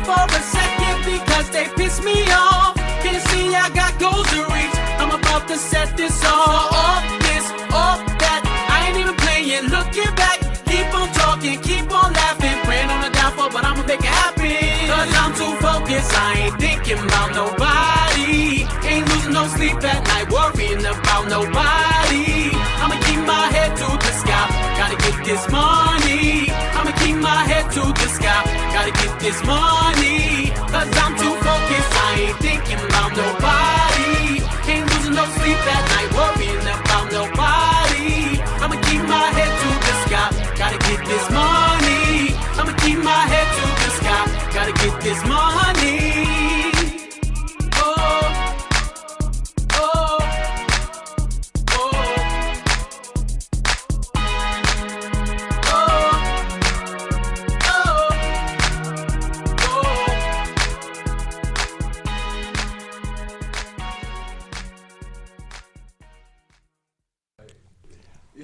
for a second because they piss me off. Can't see I got goals to reach. I'm about to set this all off, this, off that. I ain't even playing, looking back. Keep on talking, keep on laughing. Praying on the downfall, but I'ma make it happen. Cause I'm too focused, I ain't thinking about nobody. Ain't losing no sleep at night, worrying about nobody. I'ma keep my head to the sky, gotta get this money. I'ma keep my head to the sky, gotta get this money. Cause I'm too focused, I ain't thinking about nobody. Ain't losing no sleep at night, worrying about nobody. I'ma keep my head to the sky, gotta get this money. I'ma keep my head to the sky, gotta get this money.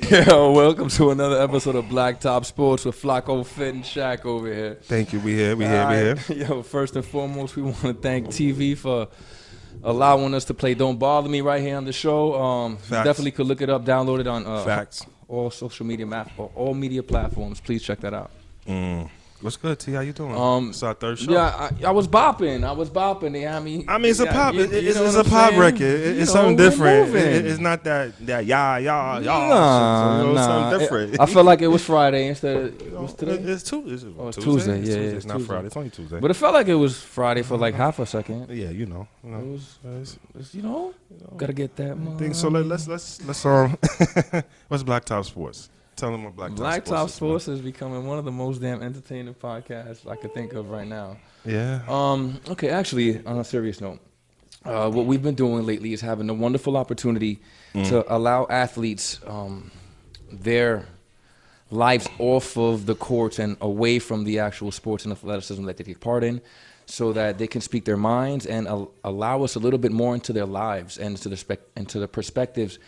Yo, welcome to another episode of Blacktop Sports with Flacco, Fit, and Shaq over here. Thank you. We here. Yo, first and foremost, we want to thank TV for allowing us to play Don't Bother Me right here on the show. You definitely could look it up, download it on all social media all media platforms. Please check that out. What's good, T? How you doing? It's our third show. Yeah, I was bopping. Yeah, I mean, it's a pop. It's a pop record. It's something different. It's not that y'all. Something different. I felt like it was Friday instead of what's today? It's Tuesday. It's Tuesday. Yeah, it's not Friday. It's only Tuesday. But it felt like it was Friday for like half a second. Yeah, It was gotta get that money. So let's what's Blacktop Sports? Tell them what Blacktop Sports is becoming one of the most damn entertaining podcasts I could think of right now. Yeah. Okay, actually, on a serious note, what we've been doing lately is having a wonderful opportunity to allow athletes their lives off of the courts and away from the actual sports and athleticism that they take part in, so that they can speak their minds and allow us a little bit more into their lives and into the perspectives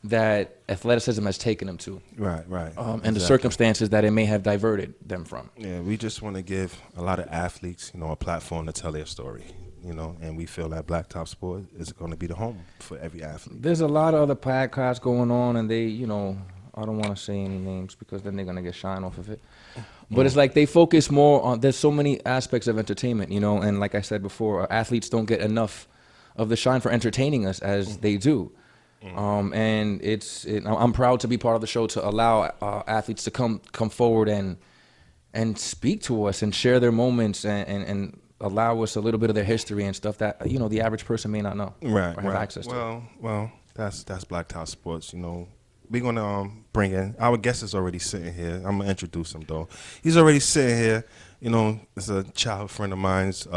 that athleticism has taken them to. Right. And the circumstances that it may have diverted them from. Yeah, we just want to give a lot of athletes, a platform to tell their story, and we feel that Blacktop Sport is going to be the home for every athlete. There's a lot of other podcasts going on, and they, I don't want to say any names because then they're going to get shine off of it. But it's like they focus more on, there's so many aspects of entertainment, and like I said before, athletes don't get enough of the shine for entertaining us as they do. And I'm proud to be part of the show to allow athletes to come forward and speak to us and share their moments and allow us a little bit of their history and stuff that the average person may not know or have access to. Well, that's Blacktop Sports. We're gonna bring in our guest is already sitting here. I'm gonna introduce him though. He's already sitting here. It's a childhood friend of mine's.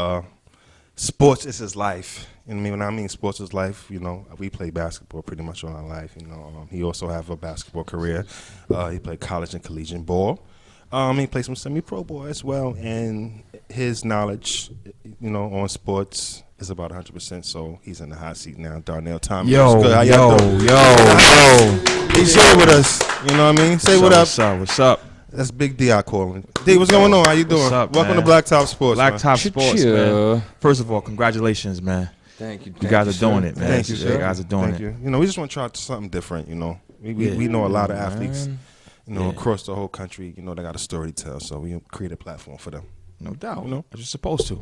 Sports is his life. And when I mean sports is life, we play basketball pretty much all our life. He also have a basketball career. He played college and collegiate ball. He played some semi-pro ball as well. And his knowledge, on sports is about 100%. So he's in the hot seat now. Darnell Thomas. Yo. He's here with us. You know what I mean? Say what up. What's up? That's Big D I calling. D, what's going on? How you doing? What's up, Welcome man? to Blacktop Sports. Blacktop Sports, man. First of all, congratulations, man. Thank you. You guys are doing it, man. Thank you, sir. You guys are doing it. We just want to try something different, We know a lot of athletes, across the whole country, they got a story to tell. So we create a platform for them. No doubt. You're supposed to.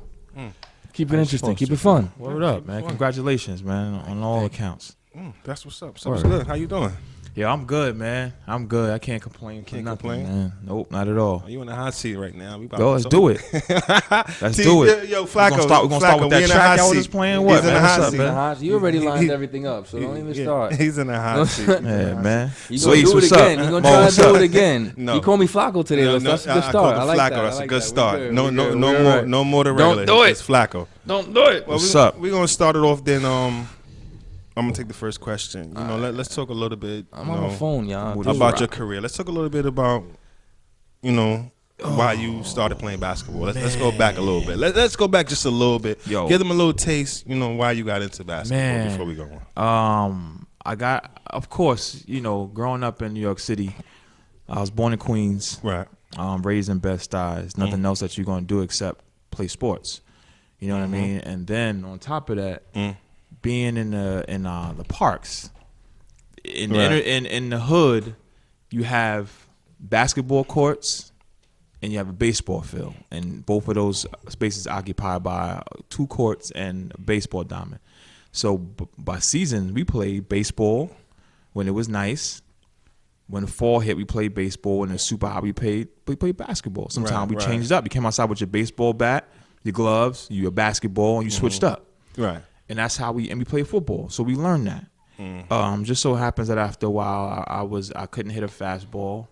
Keep it interesting. Keep it fun. Word up, man. Congratulations, man, on all accounts. That's what's up. So what's good? How you doing? Yeah, I'm good, man. I'm good. I can't complain. Can't nothing, complain? man. Nope, not at all. You in the hot seat right now? Let's do it. Let's do it. Yo, Flacco. We're gonna start with that track y'all was playing. What? He's in the hot seat. You already lined everything up, so don't even start. He's in the hot seat. Yeah, man. You gonna do it again. You gonna try to do it again. No. You call me Flacco today. That's a good start. I like that. That's a good start. No more to regular. Don't do it. It's Flacco. Don't do it. What's up? We're gonna start it off then. I'm gonna take the first question. Let's talk a little bit. I'm on my phone, y'all. About your career. Let's talk a little bit about, why you started playing basketball. Let's go back a little bit. Let's go back just a little bit. Yo. Give them a little taste. Why you got into basketball before we go on. I got, of course, growing up in New York City, I was born in Queens. Right. Raised in Bed-Stuy. There's nothing else that you're gonna do except play sports. You know what I mean? And then on top of that, being in the parks, in the hood, you have basketball courts and you have a baseball field, and both of those spaces occupied by 2 courts and a baseball diamond. So by season, we played baseball when it was nice. When the fall hit, we played baseball. When it's super hot, we played basketball. Sometimes we changed up. You came outside with your baseball bat, your gloves, your basketball, and you switched up. Right. And that's how we played football. So we learned that. Just so happens that after a while, I couldn't hit a fastball.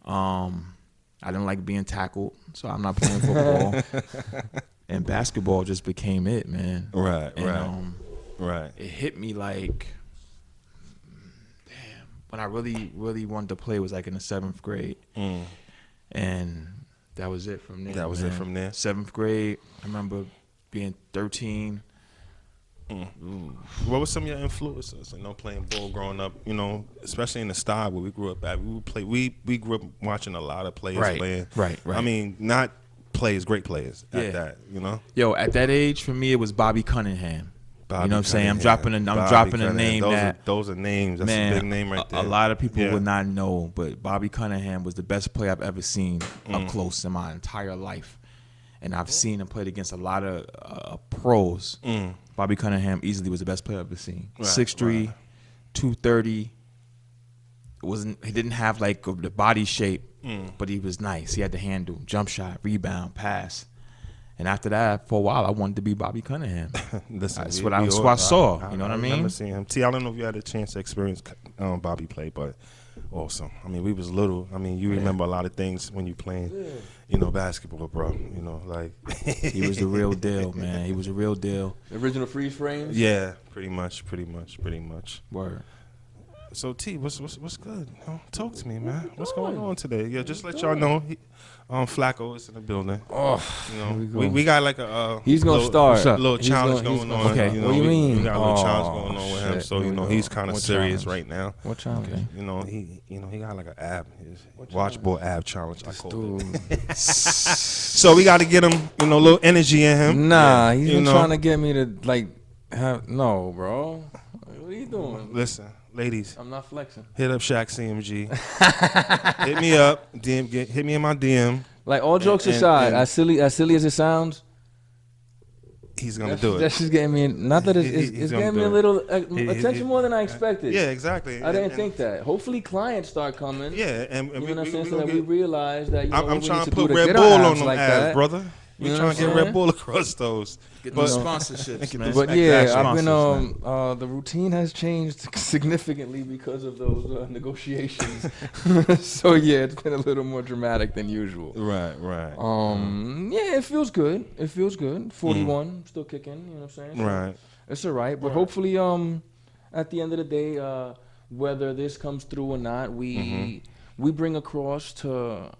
I didn't like being tackled, so I'm not playing football. And basketball just became it, man. Right. And, Right. It hit me like, damn, when I really, really wanted to play was like in the 7th grade. And that was it from there. That was it from there. 7th grade, I remember being 13. What were some of your influences? Playing ball growing up. Especially in the style where we grew up at. We grew up watching a lot of players playing. Right. I mean, not players, great players at that. Yo, at that age, for me, it was Bobby Cunningham. Bobby You know what I'm saying? I'm Cunningham. dropping a name Those are names. That's man, a big name right there. A lot of people would not know, but Bobby Cunningham was the best player I've ever seen up close in my entire life. And I've seen him played against a lot of pros. Bobby Cunningham easily was the best player I've ever seen. 6'3", 230. He didn't have like the body shape, but he was nice. He had the handle, jump shot, rebound, pass. And after that, for a while, I wanted to be Bobby Cunningham. Listen, that's what I saw. You know what I mean? I remember seeing him. I don't know if you had a chance to experience Bobby play, but awesome. I mean, we was little. I mean, you remember a lot of things when you playing, basketball, bro. He was the real deal, man. He was a real deal. The original freeze frames? Yeah, pretty much. Word. So T, what's good? Talk to me, man. What's going on today? Yeah, just let y'all know. Flacco is in the building. We got like a he's gonna start a little challenge going on. Okay. What do you mean? We got a little challenge going on with him. Shit. So he's kind of serious right now. What challenge? He got like an ab, watchball ab challenge. I call it. So we got to get him, a little energy in him. Nah, he's been trying to get me to no, bro. What are you doing? Listen. Ladies, I'm not flexing. Hit up Shaq CMG. Hit me up. Hit me in my DM. Like all jokes aside, as silly as it sounds, he's gonna do it. That's just getting me. Not that it's getting me a little attention more than I expected. Yeah, exactly. I didn't think that. Hopefully, clients start coming. Yeah, and you know what I'm saying, so that we realize that I'm trying to put Red Bull on them ads, brother. We trying to get Red Bull across those. Get those sponsorships, man. But yeah, I've been the routine has changed significantly because of those negotiations. So yeah, it's been a little more dramatic than usual. Right. Yeah, it feels good. 41, still kicking. You know what I'm saying? So right. It's all right. But hopefully, at the end of the day, whether this comes through or not, we bring across to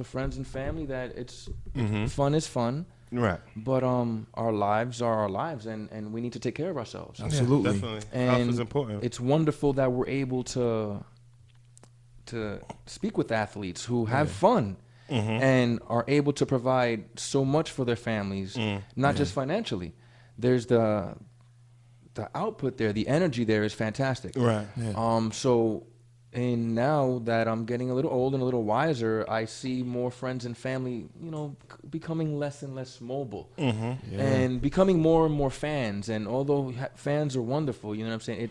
friends and family that it's fun is fun. Right. But our lives are our lives, and we need to take care of ourselves. Absolutely. Definitely. And health is important. It's wonderful that we're able to speak with athletes who have fun and are able to provide so much for their families, not just financially. There's the output there, the energy there is fantastic. Right. Yeah. And now that I'm getting a little old and a little wiser, I see more friends and family, becoming less and less mobile and becoming more and more fans. And although fans are wonderful, you know what I'm saying?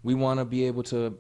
We want to be able to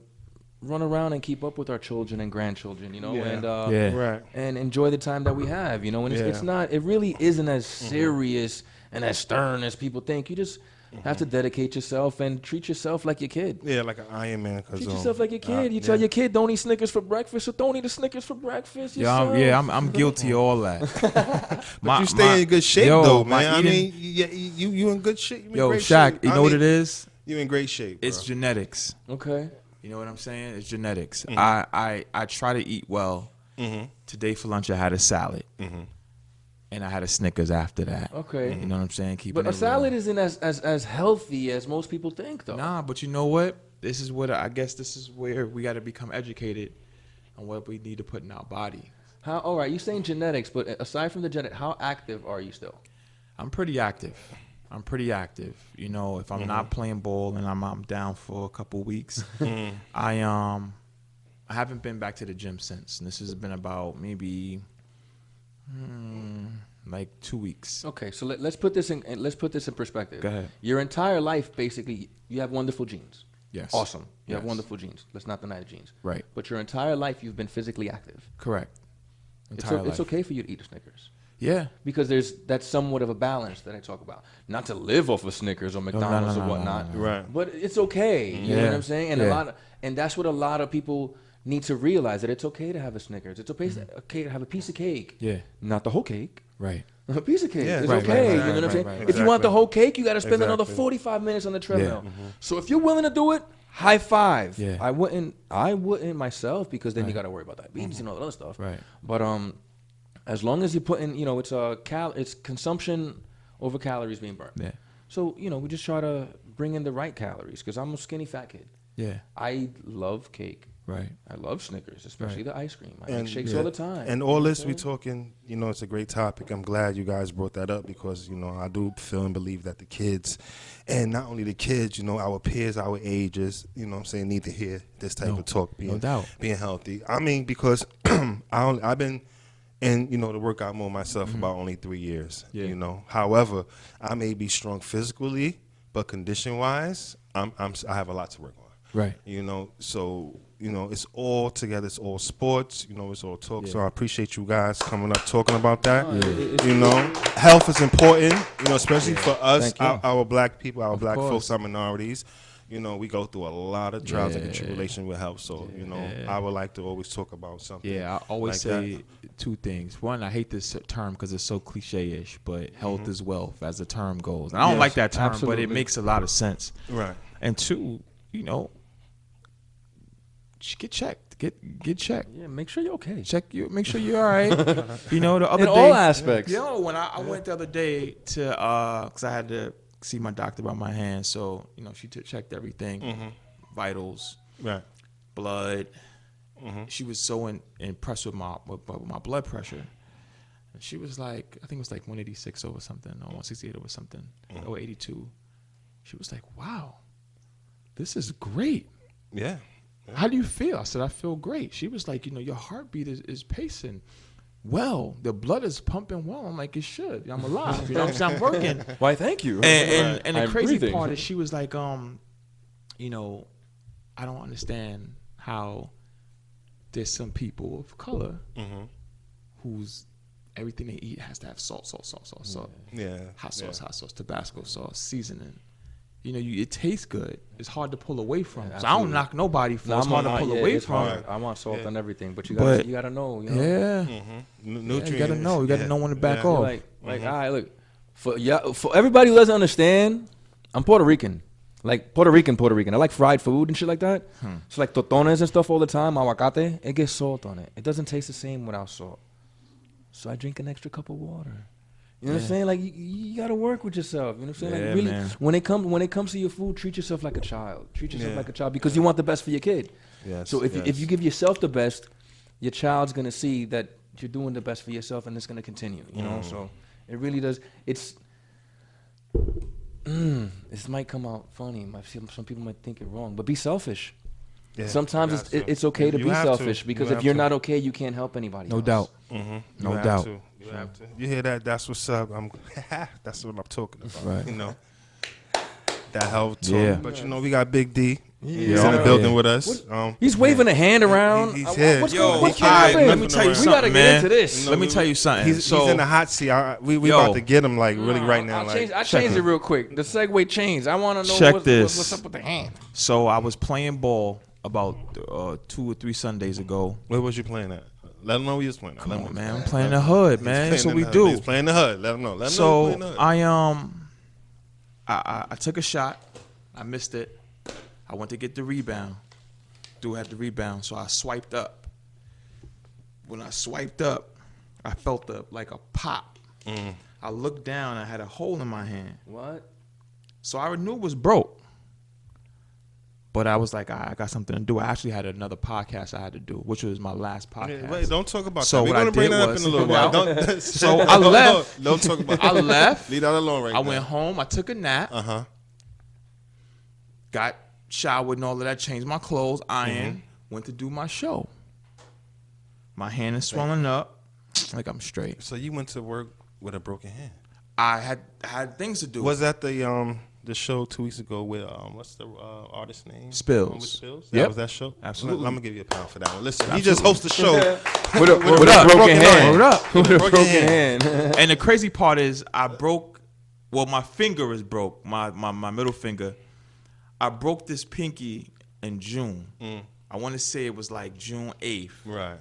run around and keep up with our children and grandchildren, and enjoy the time that we have, And it's not, it really isn't as serious and as stern as people think. You just have to dedicate yourself and treat yourself like your kid. Yeah, like an Iron Man. Treat yourself like your kid. You tell your kid, don't eat Snickers for breakfast, so don't eat a Snickers for breakfast. I'm guilty of all that. But you stay in good shape, though, man. You in good shape. Yo, Shaq, you know what it is? You in great shape, bro. It's genetics. Okay. You know what I'm saying? It's genetics. I try to eat well. Today for lunch, I had a salad. And I had a Snickers after that. Okay. You know what I'm saying? But a salad isn't as healthy as most people think, though. Nah, but you know what? This is where we got to become educated on what we need to put in our body. All right, you're saying genetics, but aside from the genetic, how active are you still? I'm pretty active. You know, if I'm not playing ball and I'm down for a couple weeks, I haven't been back to the gym since. And this has been about maybe like 2 weeks. Okay, so let's put this in perspective. Go ahead. Your entire life, basically, you have wonderful genes. Yes. Awesome. You have Yes. wonderful genes. Let's not deny the genes. Right. But your entire life, you've been physically active. Correct. It's Life. okay for you to eat a Snickers. Yeah. Because that's somewhat of a balance that I talk about. Not to live off of Snickers or McDonald's or whatnot. no. Right. But it's okay. You know what I'm saying? And and that's what a lot of people need to realize, that it's okay to have a Snickers. It's okay to have a piece of cake. Yeah. Not the whole cake. Right. A piece of cake. Yeah, It's right, okay. right, You know what I'm right, saying? right, If you want the exactly. whole cake, you got to spend another Exactly. 45 minutes on the treadmill. Yeah. So if you're willing to do it, high five. Yeah. I wouldn't myself, because then you got to worry about diabetes and all that other stuff. Right. But as long as you put in, it's consumption over calories being burnt. Yeah. So, we just try to bring in the right calories, because I'm a skinny fat kid. Yeah. I love cake. Right. I love Snickers, especially Right. the ice cream. I And make shakes yeah. all the time. And all this we talking, it's a great topic. I'm glad you guys brought that up, because, I do feel and believe that the kids, and not only the kids, our peers, our ages, need to hear this type of talk, being healthy. I mean, because I've been in, the workout mode myself about only 3 years, However, I may be strong physically, but condition-wise, I have a lot to work on. Right. So it's all together. It's all sports. It's all talk. So I appreciate you guys coming up talking about that. Health is important. Especially for us, our black people, our black folks, our minorities. We go through a lot of trials and tribulation with health. So I would like to always talk about something. Yeah, I always like say two things. One, I hate this term because it's so cliche-ish, but health is wealth, as the term goes. And I don't like that term, but it makes a lot of sense. Right. And two, get checked. Get checked. Yeah, make sure you're okay. Make sure you're all right. The other In day, all aspects. when I went the other day to because I had to see my doctor about my hand, so she checked everything, vitals, Right. blood. She was so impressed with my blood pressure. And she was like, I think it was like 186 over something, or 168 over something, or 82. She was like, wow, this is great. Yeah. How do you feel? I said, I feel great. She was like, your heartbeat is pacing well. The blood is pumping well. I'm like, it should. I'm alive. You know what I'm saying? I'm working. Why, thank you. And the I'm crazy breathing. part is she was like, I don't understand how there's some people of color whose everything they eat has to have salt. Yeah. Hot sauce, Tabasco sauce, seasoning. It tastes good. It's hard to pull away from. So I don't knock nobody for it's hard to pull away from. Hard. I want salt on everything, but you gotta know. Yeah. Nutrients. You gotta know. You gotta know when to back off. Like, all right, look, for everybody who doesn't understand, I'm Puerto Rican. Like Puerto Rican. I like fried food and shit like that. So like totones and stuff all the time, aguacate, it gets salt on it. It doesn't taste the same without salt. So I drink an extra cup of water. You know what I'm saying? Like you gotta work with yourself. You know what I'm saying? Like really, man. when it comes to your food, treat yourself like a child. Treat yourself like a child, because you want the best for your kid. Yes, So if you give yourself the best, your child's gonna see that you're doing the best for yourself, and it's gonna continue. So it really does. This might come out funny. Some people might think it wrong, but be selfish. Yeah, Sometimes you have it's okay to You be have selfish, to. because You if have you're to. not okay, you can't help anybody. No else. doubt. You have doubt. to. You have to. You hear that? That's what's up. That's what I'm talking about. Right. That health talk. Yeah. But we got Big D. He's Yeah. in the building Yeah. with us. He's waving a hand around. He's here. What's Yo, what's all right, happening? let me tell you We something, gotta get man. into this. Let me tell you something. He's in the hot seat. We Yo. about to get him really right now. I changed it real quick. The segue changed. I want to know Check what's this. up with the hand. So I was playing ball about 2 or 3 Sundays ago. Where was you playing at? Let him know where you was playing at. Come on, man. I'm playing the hood, man. That's what we do. He's playing the hood. Let him know. Let him know So he's playing the hood. I took a shot. I missed it. I went to get the rebound. Dude had the rebound, so I swiped up. When I swiped up, I felt like a pop. I looked down. I had a hole in my hand. What? So I knew it was broke. But I was like, I got something to do. I actually had another podcast I had to do, which was my last podcast. Yeah, wait, don't talk about So that. We're what I going to bring did that up was- in a little while. Don't, So I left. Don't talk about I that. left. Leave that alone right I now. went home. I took a nap. Uh-huh. Got showered and all of that. Changed my clothes. Ironed. Went to do my show. My hand is swelling up. Like I'm straight. So you went to work with a broken hand. I had things to do. Was that the show 2 weeks ago with what's the artist's name? Spills. With Spills. Yep. That was that show. Absolutely. I'm gonna give you a pound for that one. Listen, he just hosted the show. With a broken hand. What up? With a broken hand. And the crazy part is I broke, well, my finger is broke, my middle finger. I broke this pinky in June. I want to say it was like June 8th. Right.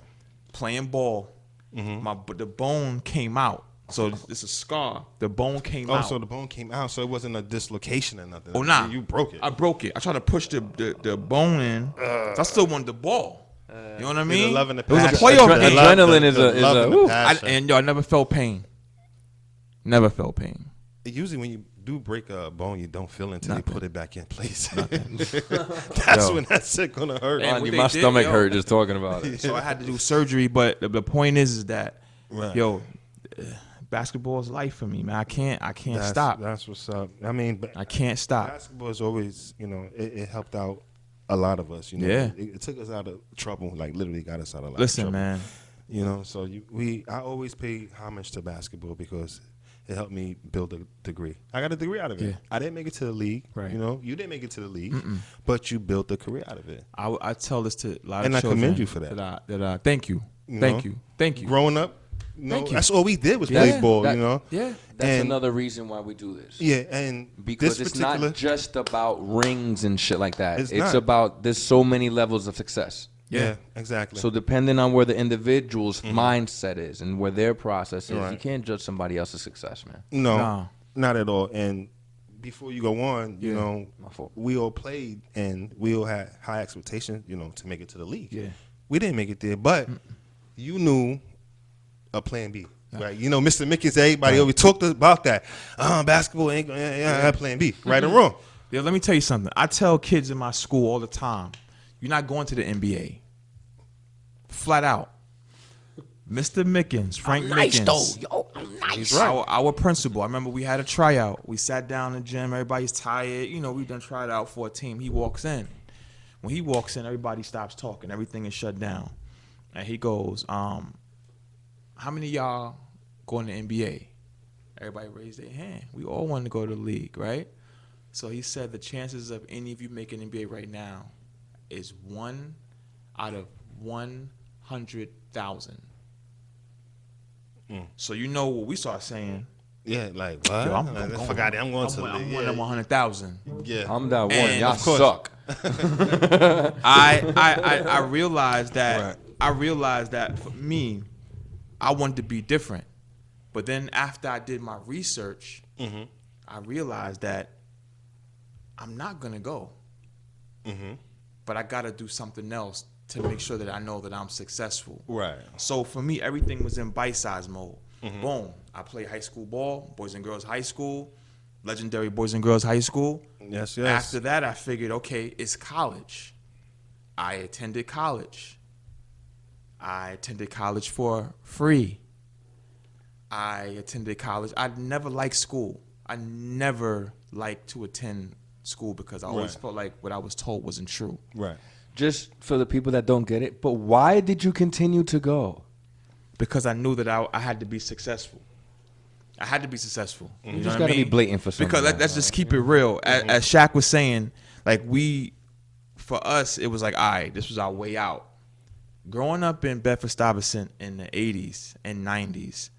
Playing ball. The bone came out. So it's a scar. The bone came out. Oh, so the bone came out, so it wasn't a dislocation or nothing. Oh, nah. You broke it. I broke it. I tried to push the bone in. I still wanted the ball. You know what I mean? The love and the It was a passion. playoff Adre- game. adrenaline is The a love and the woo. passion. I never felt pain. Never felt pain. Usually when you do break a bone, you don't feel it until Nothing. you put it back in place. That's when that shit gonna hurt. And Andy, what my they did, stomach yo. hurt just talking about it. So I had to do surgery. But the point is that, Right. yo, basketball is life for me, man. I can't stop. That's what's up. I mean, I can't stop. basketball is always, it helped out a lot of us. Yeah. It took us out of trouble. Like literally got us out of a lot Listen, of trouble. man. So I always pay homage to basketball because it helped me build a degree. I got a degree out of it. Yeah. I didn't make it to the league. Right. You didn't make it to the league, but you built a career out of it. I tell this to a lot And of I children. commend you for that. Thank you. You Thank know? you. Thank you. Growing up, Thank you. that's all we did was Yeah. play ball. That- Yeah. That's And- another reason why we do this. Yeah, and Because this it's particular, not just about rings and shit like that. It's It's not. about there's so many levels of success. yeah, exactly. So depending on where the individual's mindset is and where their process is, Right. you can't judge somebody else's success, man. no, Nah. not at all. And before you go on, My fault. we all played and we all had high expectations, to make it to the league. Yeah. We didn't make it there, but you knew a plan B. Right, Mr. Mickens, everybody always talked about that. Basketball ain't plan B, right or wrong. Yeah, let me tell you something. I tell kids in my school all the time, you're not going to the NBA. Flat out. Mr. Mickens, Frank Mickens. Yo, I'm nice. He's right. Our principal. I remember we had a tryout. We sat down in the gym. Everybody's tired. We done tried out for a team. He walks in. When he walks in, everybody stops talking. Everything is shut down. And he goes, how many of y'all going to NBA? Everybody raised their hand. We all want to go to the league, right? So he said the chances of any of you making NBA right now is 1 out of 100,000. So what we start saying. Yeah, like what? Yo, I'm I going. forgot it. I'm going to the I'm league. one of 100,000. Yeah. I'm that one. And Y'all of course. suck. I realized that Right. I realized that for me, I wanted to be different. But then after I did my research, I realized that I'm not gonna go. But I gotta do something else to make sure that I know that I'm successful. Right. So for me, everything was in bite-size mode. Boom. I play high school ball, boys and girls high school, legendary boys and girls high school. Yes, yes. After that, I figured, okay, it's college. I attended college. I attended college for free. I attended college. I never liked school. I never liked to attend school because I always Right. felt like what I was told wasn't true. Right. Just for the people that don't get it, but why did you continue to go? Because I knew that I had to be successful. I had to be successful. You know just what I gotta be mean? blatant for something, Because man. let's just keep it real. As Shaq was saying, like for us, it was like, all right, this was our way out. Growing up in Bedford-Stuyvesant in the 80s and 90s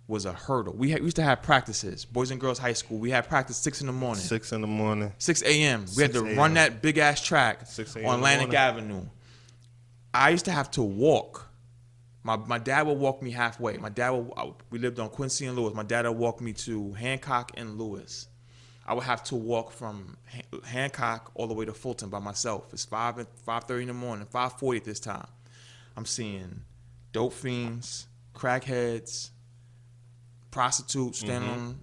was a hurdle. We used to have practices. Boys and Girls High School, we had practice 6 in the morning. 6 in the morning. 6 a.m. We had to 6 run a.m. that big-ass track 6 a.m. on in the Atlantic morning. Avenue. I used to have to walk. My dad would walk me halfway. We lived on Quincy and Lewis. My dad would walk me to Hancock and Lewis. I would have to walk from Hancock all the way to Fulton by myself. It's 5:30 in the morning, 5:40 at this time. I'm seeing dope fiends, crackheads, prostitutes standing on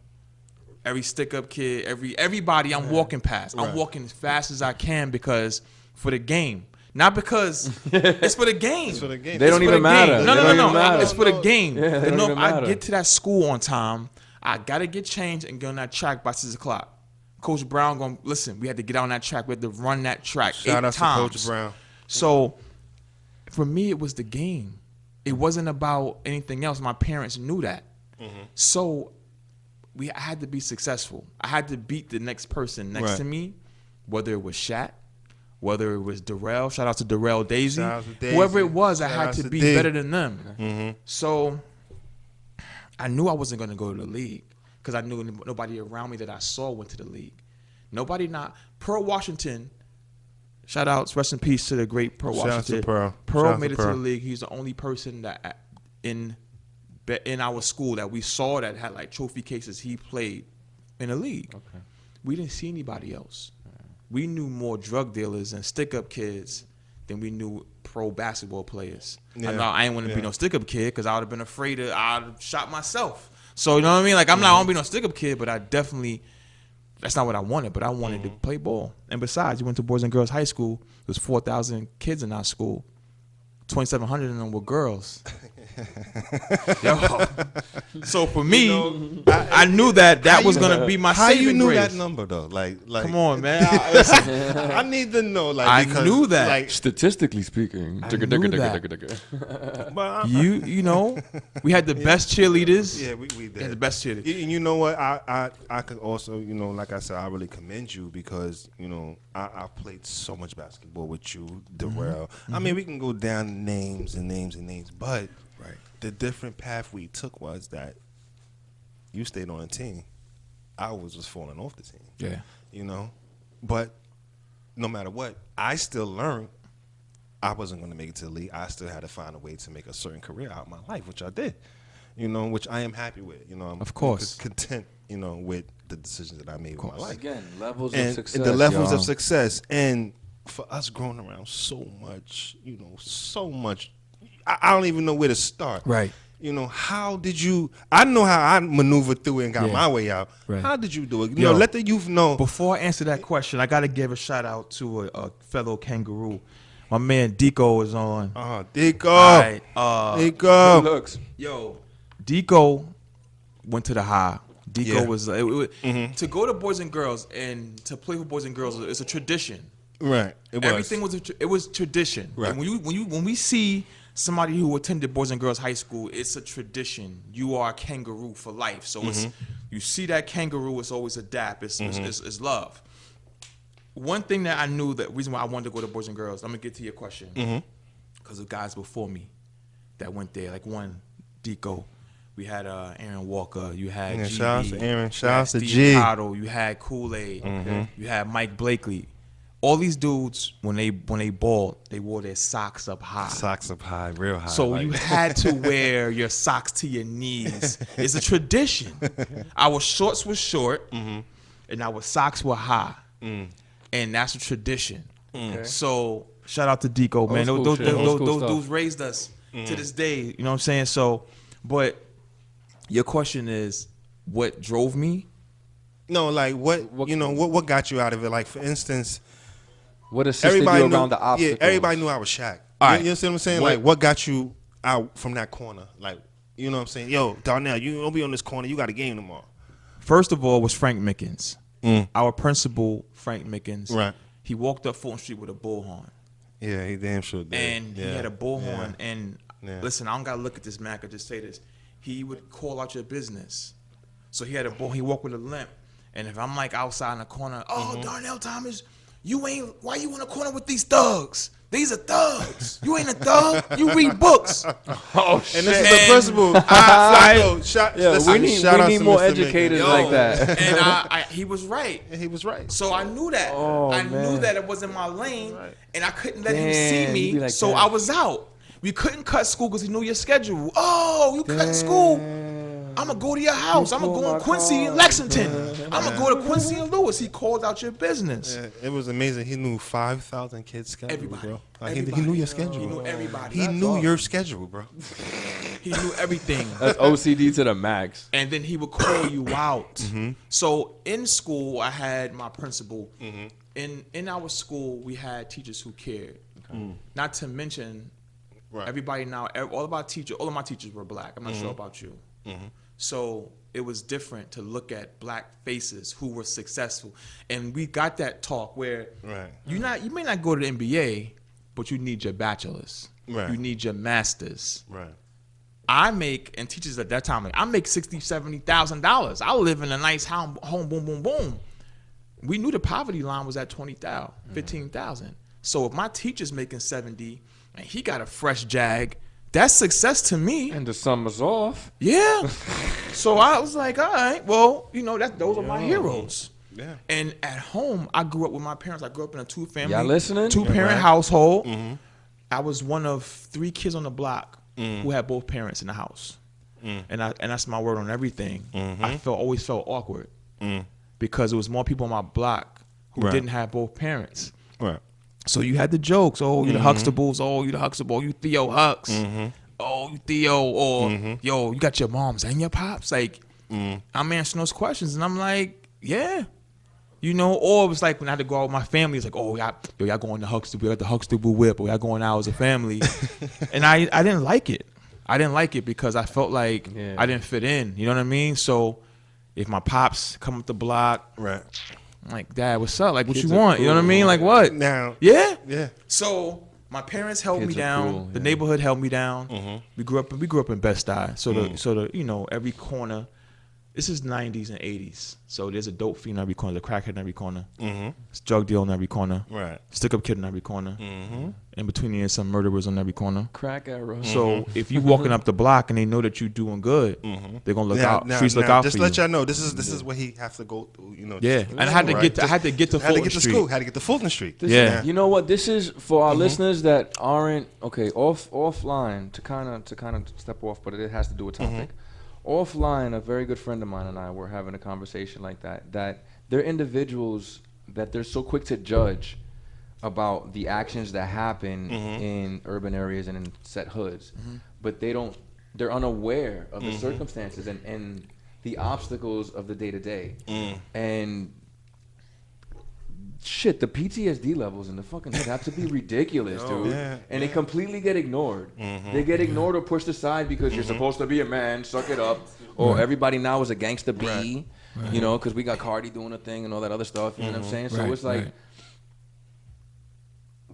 every stick-up kid, everybody I'm walking past. I'm Right. walking as fast as I can because for the game. Not because it's for the game. It's for the game. They don't even matter. No, They no, don't no, even no. matter. It's for the game. Yeah, they don't even I matter. get to that school on time. I gotta get changed and get on that track by 6:00. Coach Brown gonna listen. We had to get on that track. We had to run that track Shout 8 out to times. Coach Brown. So for me, it was the game. It wasn't about anything else. My parents knew that. So I had to be successful. I had to beat the next person next to me, whether it was Shaq, whether it was Darrell. Shout out to Darrell Daisy. Shout out to Daisy. Whoever it was, I Shout had out to to be D. better than them. So I knew I wasn't going to go to the league because I knew nobody around me that I saw went to the league. Pearl Washington. Shout outs, rest in peace to the great Pearl Shout out Washington. to Pearl. Pearl Shout out made to it to the Pearl. league. He's the only person that in our school that we saw that had like trophy cases. He played in the league. Okay. We didn't see anybody else. We knew more drug dealers and stick-up kids than we knew pro basketball players. Yeah. I ain't want to be Yeah. no stick-up kid because I would have been afraid I'd have shot myself. So you know what I mean? Like I don't want to be no stick-up kid, but I definitely. That's not what I wanted, but I wanted to play ball. And besides, you went to Boys and Girls High School. There was 4,000 kids in our school. 2,700 of them were girls. Yo. So for me, I knew that was going to be my How saving you knew grace. that number though? Like Come on, man. Listen, I need to know. Like I because, knew that. Like, Statistically speaking, I knew that. but you know, we had the best cheerleaders. yeah, we We did. had the best cheerleaders. And you know what? I could also, you know, like I said, I really commend you because, you know, I played so much basketball with you, Darrell. I mean, we can go down names and names and names, but the different path we took was that you stayed on the team. I was just falling off the team. Yeah. You know? But no matter what, I still learned I wasn't going to make it to the league. I still had to find a way to make a certain career out of my life, which I did. You know, which I am happy with. You know, I'm Of course. content, you know, with the decisions that I made with my life. Again, levels And of success. the levels y'all. of success. And for us growing around so much, you know, so much, I don't even know where to start. Right. You know, how did you, I know how I maneuvered through it and got Yeah. my way out. Right. How did you do it? You Yo. know, let the youth know. Before I answer that question, I got to give a shout out to a fellow kangaroo. My man Deco is on. Oh, Dico. All right. Good Dico. looks. Yo, Deco went to the high. Deco Yeah. was to go to Boys and Girls and to play for Boys and Girls. It's a tradition. Right. It was. Everything was tradition. Right. And when we see somebody who attended Boys and Girls High School, it's a tradition. You are a kangaroo for life. So it's you see that kangaroo, it's always a dap. It's love. One thing that I knew, the reason why I wanted to go to Boys and Girls, I'm gonna get to your question, because of guys before me that went there. Like one, Deco. We had Aaron Walker. You had Yeah, GB. shout out to Aaron. You Shout had out to Steve G. Cottle. You had Kool-Aid. You had Mike Blakely. All these dudes, when they balled, they wore their socks up high. Socks up high, real high. So like- you had to wear your socks to your knees. It's a tradition. Our shorts were short, and our socks were high, and that's a tradition. Okay. So shout out to Deco, man. Old Those school shit. Old school those stuff. dudes raised us to this day. You know what I'm saying? So, but your question is, what drove me? No, like what What- you know, what got you out of it? Like for instance, What assisted everybody you knew, around the obstacles? yeah, everybody knew I was Shaq. All You- right. You know what I'm saying? What- Like what got you out from that corner? Like, you know what I'm saying? Yo, Darnell, you don't be on this corner. You got a game tomorrow. First of all, was Frank Mickens, our principal, Frank Mickens. Right. He walked up Fulton Street with a bullhorn. Yeah, he damn sure did. And he Yeah. had a bullhorn. Yeah. And Yeah. listen, I don't gotta look at this man. I could just say this. He would call out your business. So he had a bull. He walked with a limp. And if I'm like outside in the corner, oh Darnell Thomas, why you in the corner with these thugs? These are thugs. You ain't a thug. You read books. Oh shit! And this is the And principal. We need more educators Yo, like that. And he was right. And he was right. So I knew that. Oh, I knew man. that it wasn't my lane, Right. and I couldn't let him Damn, see you be me. like So that. I was out. We couldn't cut school because he knew your schedule. Oh, you cutting school? I'm gonna go to your house. I'm gonna go in Quincy and Lexington. I'm gonna go to Quincy and Lewis. He called out your business. Yeah, it was amazing. He knew 5,000 kids' schedule, Everybody. bro. Everybody. He knew your schedule. He knew everybody. He knew your schedule, bro. He knew everything. That's OCD to the max. And then he would call you out. So in school, I had my principal. In our school, we had teachers who cared. Not to mention, everybody now, all of my teachers were black. I'm not sure about you. So it was different to look at black faces who were successful, and we got that talk where you may not go to the NBA, but you need your bachelor's. You need your master's. I make, and teachers at that time, like, I make $60,000-$70,000. I live in a nice home, boom, boom, boom. We knew the poverty line was at 20,000, 15,000. So if my teacher's making 70 and he got a fresh Jag, that's success to me. And the summer's off. Yeah. So I was like, all right, well, those are my heroes. Yeah. And at home, I grew up with my parents. I grew up in a Y'all listening? two-parent household. I was one of 3 kids on the block who had both parents in the house. And that's my word on everything. I always felt awkward because it was more people on my block who didn't have both parents. So you had the jokes, oh, you the Huxtables, oh, you the Huxtable, you Theo Hux, oh, you Theo, or yo, you got your moms and your pops. Like, I'm answering those questions, and I'm like, yeah. Or it was like when I had to go out with my family, it's like, oh, y'all going to Huxtable, we got the Huxtable whip, or y'all going out as a family. And I didn't like it. I didn't like it because I felt like I didn't fit in. You know what I mean? So if my pops come up the block, I'm like, Dad, what's up? Like, what you want? Cool. You know what I mean? Like, what? Now. Yeah. So my parents held me down. Cool, the neighborhood held me down. We grew up in Bed-Stuy. So the every corner. This is 90s and 80s. So there's a dope fiend in every corner, the crackhead in every corner. It's drug deal in every corner. Stick-up kid in every corner. In between there's some murderers on every corner. Crack arrow. So if you walking up the block and they know that you're doing good, they're gonna look out. Streets look out for you. Just let y'all know, this is what he has to go through. Yeah, and I had to get to Fulton Street. School. Had to get to Fulton Street. You know what? This is for our listeners that aren't offline to kind of step off, but it has to do with topic. Offline, a very good friend of mine and I were having a conversation like that they're individuals that they're so quick to judge about the actions that happen in urban areas and in set hoods, but they're unaware of the circumstances and the obstacles of the day-to-day. And shit, the PTSD levels in the fucking hood have to be ridiculous, dude. And they completely get ignored. They get ignored or pushed aside because you're supposed to be a man, suck it up. Or everybody now is a gangsta B, because we got Cardi doing a thing and all that other stuff. You know what I'm saying? So it's like,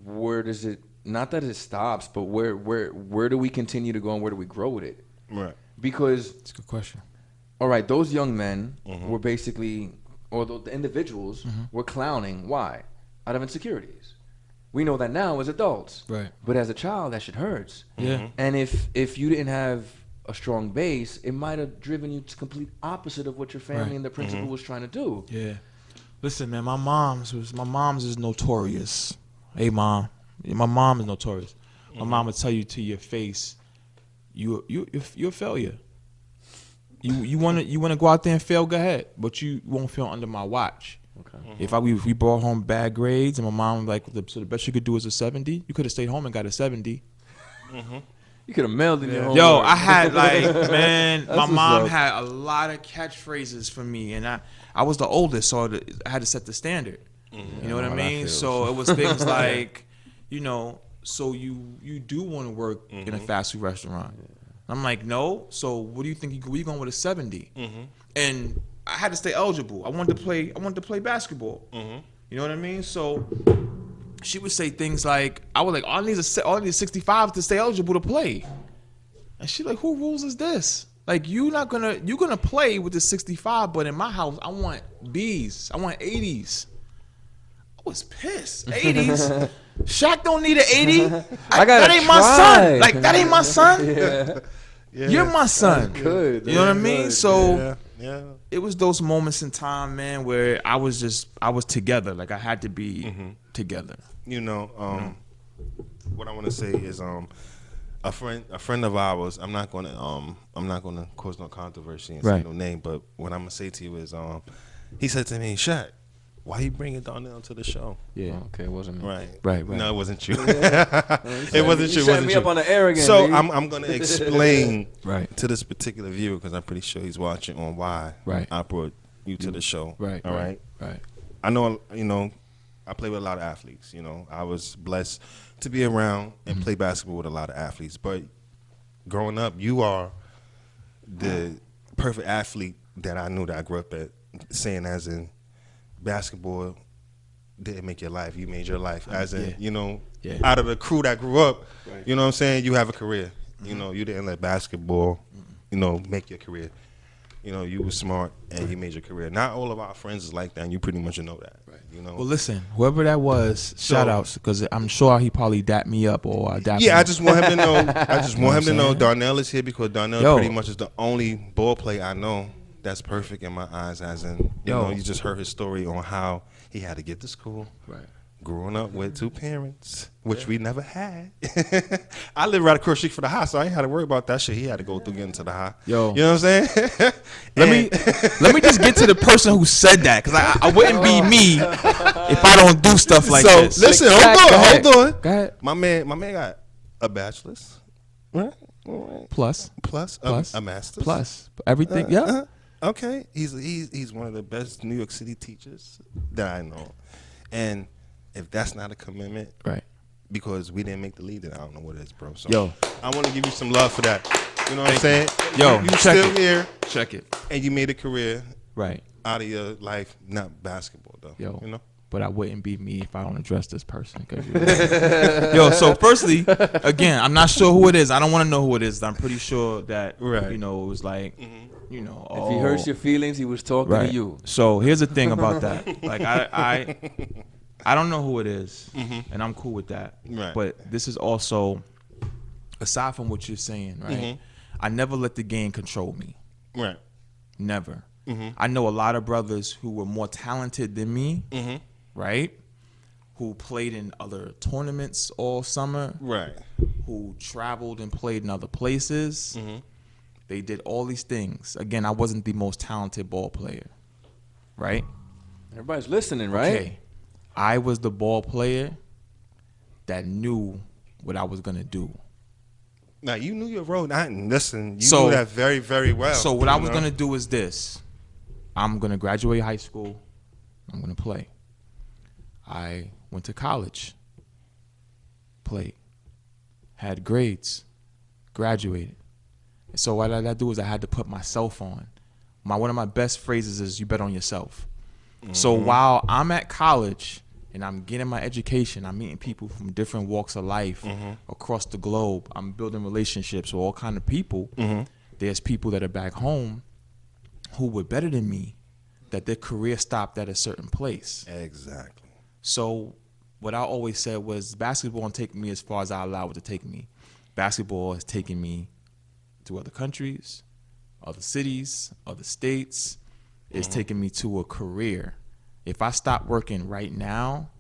where does it? Not that it stops, but where do we continue to go and where do we grow with it? Because that's a good question. All right, those young men were basically. Or the individuals were clowning. Why? Out of insecurities. We know that now as adults. But as a child, that shit hurts. And if you didn't have a strong base, it might have driven you to complete opposite of what your family and the principal was trying to do. Listen, man, my mom's is notorious. Hey, Mom. My mom is notorious. My mom would tell you to your face, you're a failure. You wanna go out there and fail, go ahead, but you won't fail under my watch. If we brought home bad grades and my mom was like, so the best you could do is a 70, you could have stayed home and got a 70. You could have mailed in your home. Yo, I had man, my mom had a lot of catchphrases for me, and I was the oldest, so I had to set the standard. You know what I mean? So it was things like, so you do want to work in a fast food restaurant. I'm like, no. So what do you think? Where you going with a 70? And I had to stay eligible. I wanted to play basketball. You know what I mean? So she would say things like, I was like, all I need is 65 to stay eligible to play. And she like, who rules is this? Like, you're gonna play with the 65, but in my house, I want B's. I want 80s. I was pissed. 80s. Shaq don't need an 80. That ain't my son. Like, that ain't my son. You're my son. Good. You know what I mean? So it was those moments in time, man, where I was together. Like, I had to be together. What I want to say is, a friend of ours. I'm not gonna cause no controversy and say no name, but what I'm gonna say to you is, he said to me, Shaq, why you bringing Darnell to the show? Yeah. Okay, it wasn't me. Right. No, it wasn't you. It wasn't you. You set me up on the air again. So baby. I'm gonna explain Right. to this particular viewer, because I'm pretty sure he's watching, on why I brought you to the show. Right. All right. Right. I know, I play with a lot of athletes. I was blessed to be around and play basketball with a lot of athletes. But growing up, you are the perfect athlete that I knew, that I grew up at, saying as in basketball didn't make your life. You made your life. As in, out of the crew that grew up, you know what I'm saying? You have a career. You didn't let basketball, make your career. You were smart and you made your career. Not all of our friends is like that, and you pretty much know that. Right. Well, listen, whoever that was, shout outs, because I'm sure he probably dapped me up or dapped me. I just want him to know. I just want him to know Darnell is here, because Darnell pretty much is the only ball player I know that's perfect in my eyes. As in, you just heard his story on how he had to get to school. Right. Growing up with two parents, which we never had. I live right across the street from the high, so I ain't had to worry about that shit. He had to go through getting to the high. You know what I'm saying? let me just get to the person who said that, because I wouldn't be me if I don't do stuff like this. Listen, hold on. Go ahead. My man got a bachelor's, right? Plus a master's, plus everything. Okay, he's one of the best New York City teachers that I know, and if that's not a commitment, right? Because we didn't make the lead, then I don't know what it is, bro. So I want to give you some love for that. You know what I'm saying? You still here. Check it. And you made a career right out of your life, not basketball though. But I wouldn't be me if I don't address this person. So firstly, again, I'm not sure who it is. I don't want to know who it is. I'm pretty sure that it was like, if he hurts your feelings, he was talking to you. So here's the thing about that. Like I don't know who it is, and I'm cool with that. Right. But this is also, aside from what you're saying, right? I never let the game control me. Right. Never. I know a lot of brothers who were more talented than me, right? Who played in other tournaments all summer. Right. Who traveled and played in other places. They did all these things. Again, I wasn't the most talented ball player, right? Everybody's listening, right? Okay. I was the ball player that knew what I was going to do. Now, you knew your role. Listen, you knew that very, very well. So what I was going to do is this. I'm going to graduate high school. I'm going to play. I went to college. Played. Had grades. Graduated. And so what I had to do is I had to put myself on. One of my best phrases is, you bet on yourself. So while I'm at college and I'm getting my education, I'm meeting people from different walks of life across the globe. I'm building relationships with all kind of people. There's people that are back home who were better than me, that their career stopped at a certain place. Exactly. So what I always said was, basketball won't take me as far as I allow it to take me. Basketball has taken me to other countries, other cities, other states. It's taking me to a career. If I stop working right now,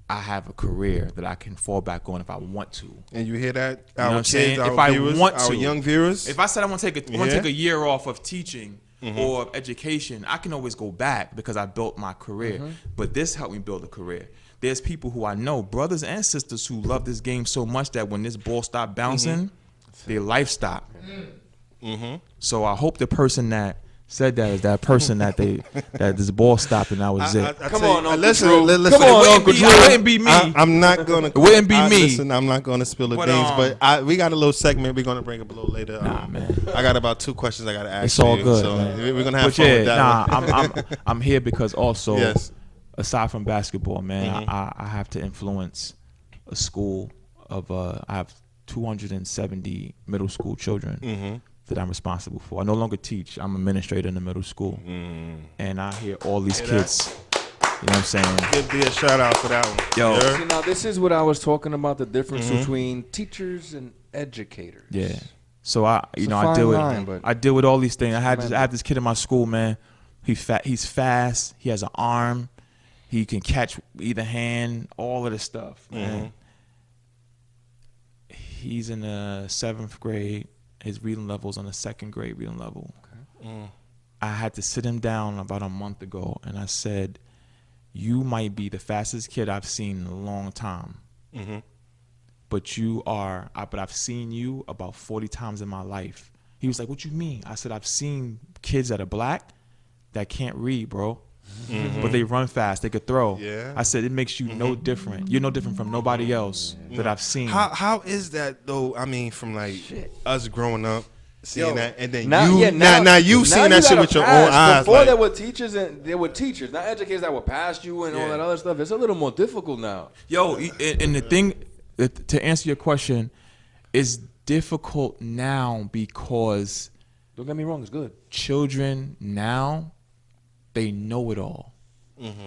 I have a career that I can fall back on if I want to. And you hear that? You know what I'm saying? If I want to, our young viewers. If I said I want to take a year off of teaching or of education, I can always go back because I built my career. But this helped me build a career. There's people who I know, brothers and sisters, who love this game so much that when this ball stopped bouncing, their life stopped. So I hope the person that said that is that person that this ball stopped and that was it. Come on, Uncle listen, Drew. listen. Come on, Uncle Drew. It wouldn't be me. I'm not gonna. It wouldn't be me. Listen, I'm not gonna spill the beans, but we got a little segment we're gonna bring up a little later. Nah, man. I got about 2 questions I gotta ask. It's all you, good. So man. we're gonna have fun with that. I'm here because also, aside from basketball, man, I have to influence a school of I have 270 middle school children that I'm responsible for. I no longer teach. I'm an administrator in the middle school. And I hear all these kids, you know what I'm saying? Give me a shout out for that one. Yo. See, now this is what I was talking about, the difference between teachers and educators. Yeah. So I deal with all these things. I have this kid in my school, man. He's fast. He has an arm. He can catch either hand, all of this stuff, man. He's in the 7th grade. His reading level's on the 2nd grade reading level. I had to sit him down about a month ago, and I said, you might be the fastest kid I've seen in a long time. But I've seen you about 40 times in my life. He was like, what you mean? I said, I've seen kids that are black that can't read, bro. But they run fast. They could throw. Yeah. I said, it makes you no different. You're no different from nobody else that I've seen. How is that though? I mean, from like us growing up, seeing that, and then now seeing that shit with your own eyes. Before like, there were teachers not educators that would pass you and all that other stuff. It's a little more difficult now. Yo, and the thing, to answer your question, is difficult now because Don't get me wrong, it's good. children now, they know it all.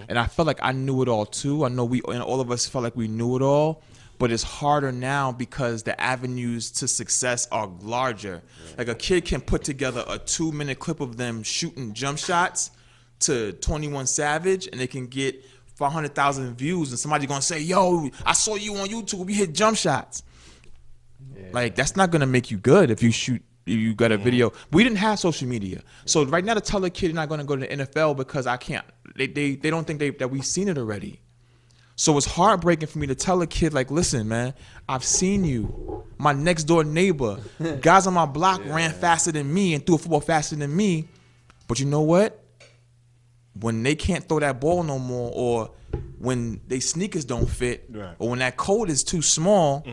And I felt like I knew it all too. I know all of us felt like we knew it all, but it's harder now because the avenues to success are larger. Like a kid can put together a 2-minute clip of them shooting jump shots to 21 Savage, and they can get 500,000 views, and somebody gonna say, yo, I saw you on YouTube, we hit jump shots. Like, that's not gonna make you good if you got a video. We didn't have social media. So right now to tell a kid you're not gonna go to the NFL because I can't, they don't think that we've seen it already. So it's heartbreaking for me to tell a kid, like, listen, man, I've seen you. My next door neighbor, guys on my block ran faster than me and threw a football faster than me. But you know what? When they can't throw that ball no more, or when they sneakers don't fit, or when that coat is too small,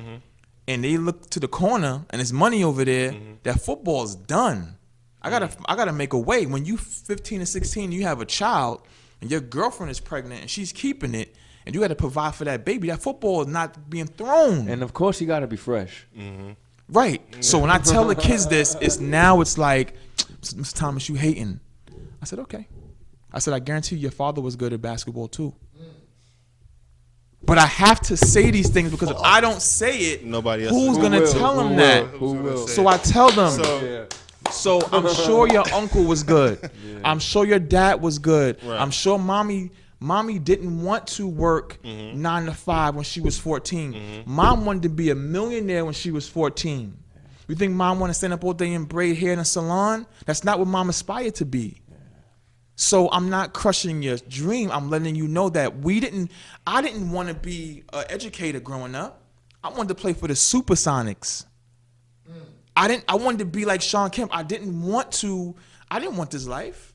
and they look to the corner and there's money over there, that football is done. I gotta make a way. When you 15 and 16, you have a child, and your girlfriend is pregnant and she's keeping it, and you got to provide for that baby. That football is not being thrown. And of course, you got to be fresh. Right. So when I tell the kids this, it's like, Mr. Thomas, you hating. I said, okay. I said, I guarantee you your father was good at basketball too. But I have to say these things because if I don't say it, nobody else who's going to tell them that? Who will? So I tell them. So I'm sure your uncle was good. I'm sure your dad was good. I'm sure mommy didn't want to work 9 to 5 when she was 14. Mom wanted to be a millionaire when she was 14. You think mom want to stand up all day and braid hair in a salon? That's not what mom aspired to be. So I'm not crushing your dream. I'm letting you know that I didn't want to be an educator growing up. I wanted to play for the Supersonics. I wanted to be like Sean Kemp. I didn't want this life.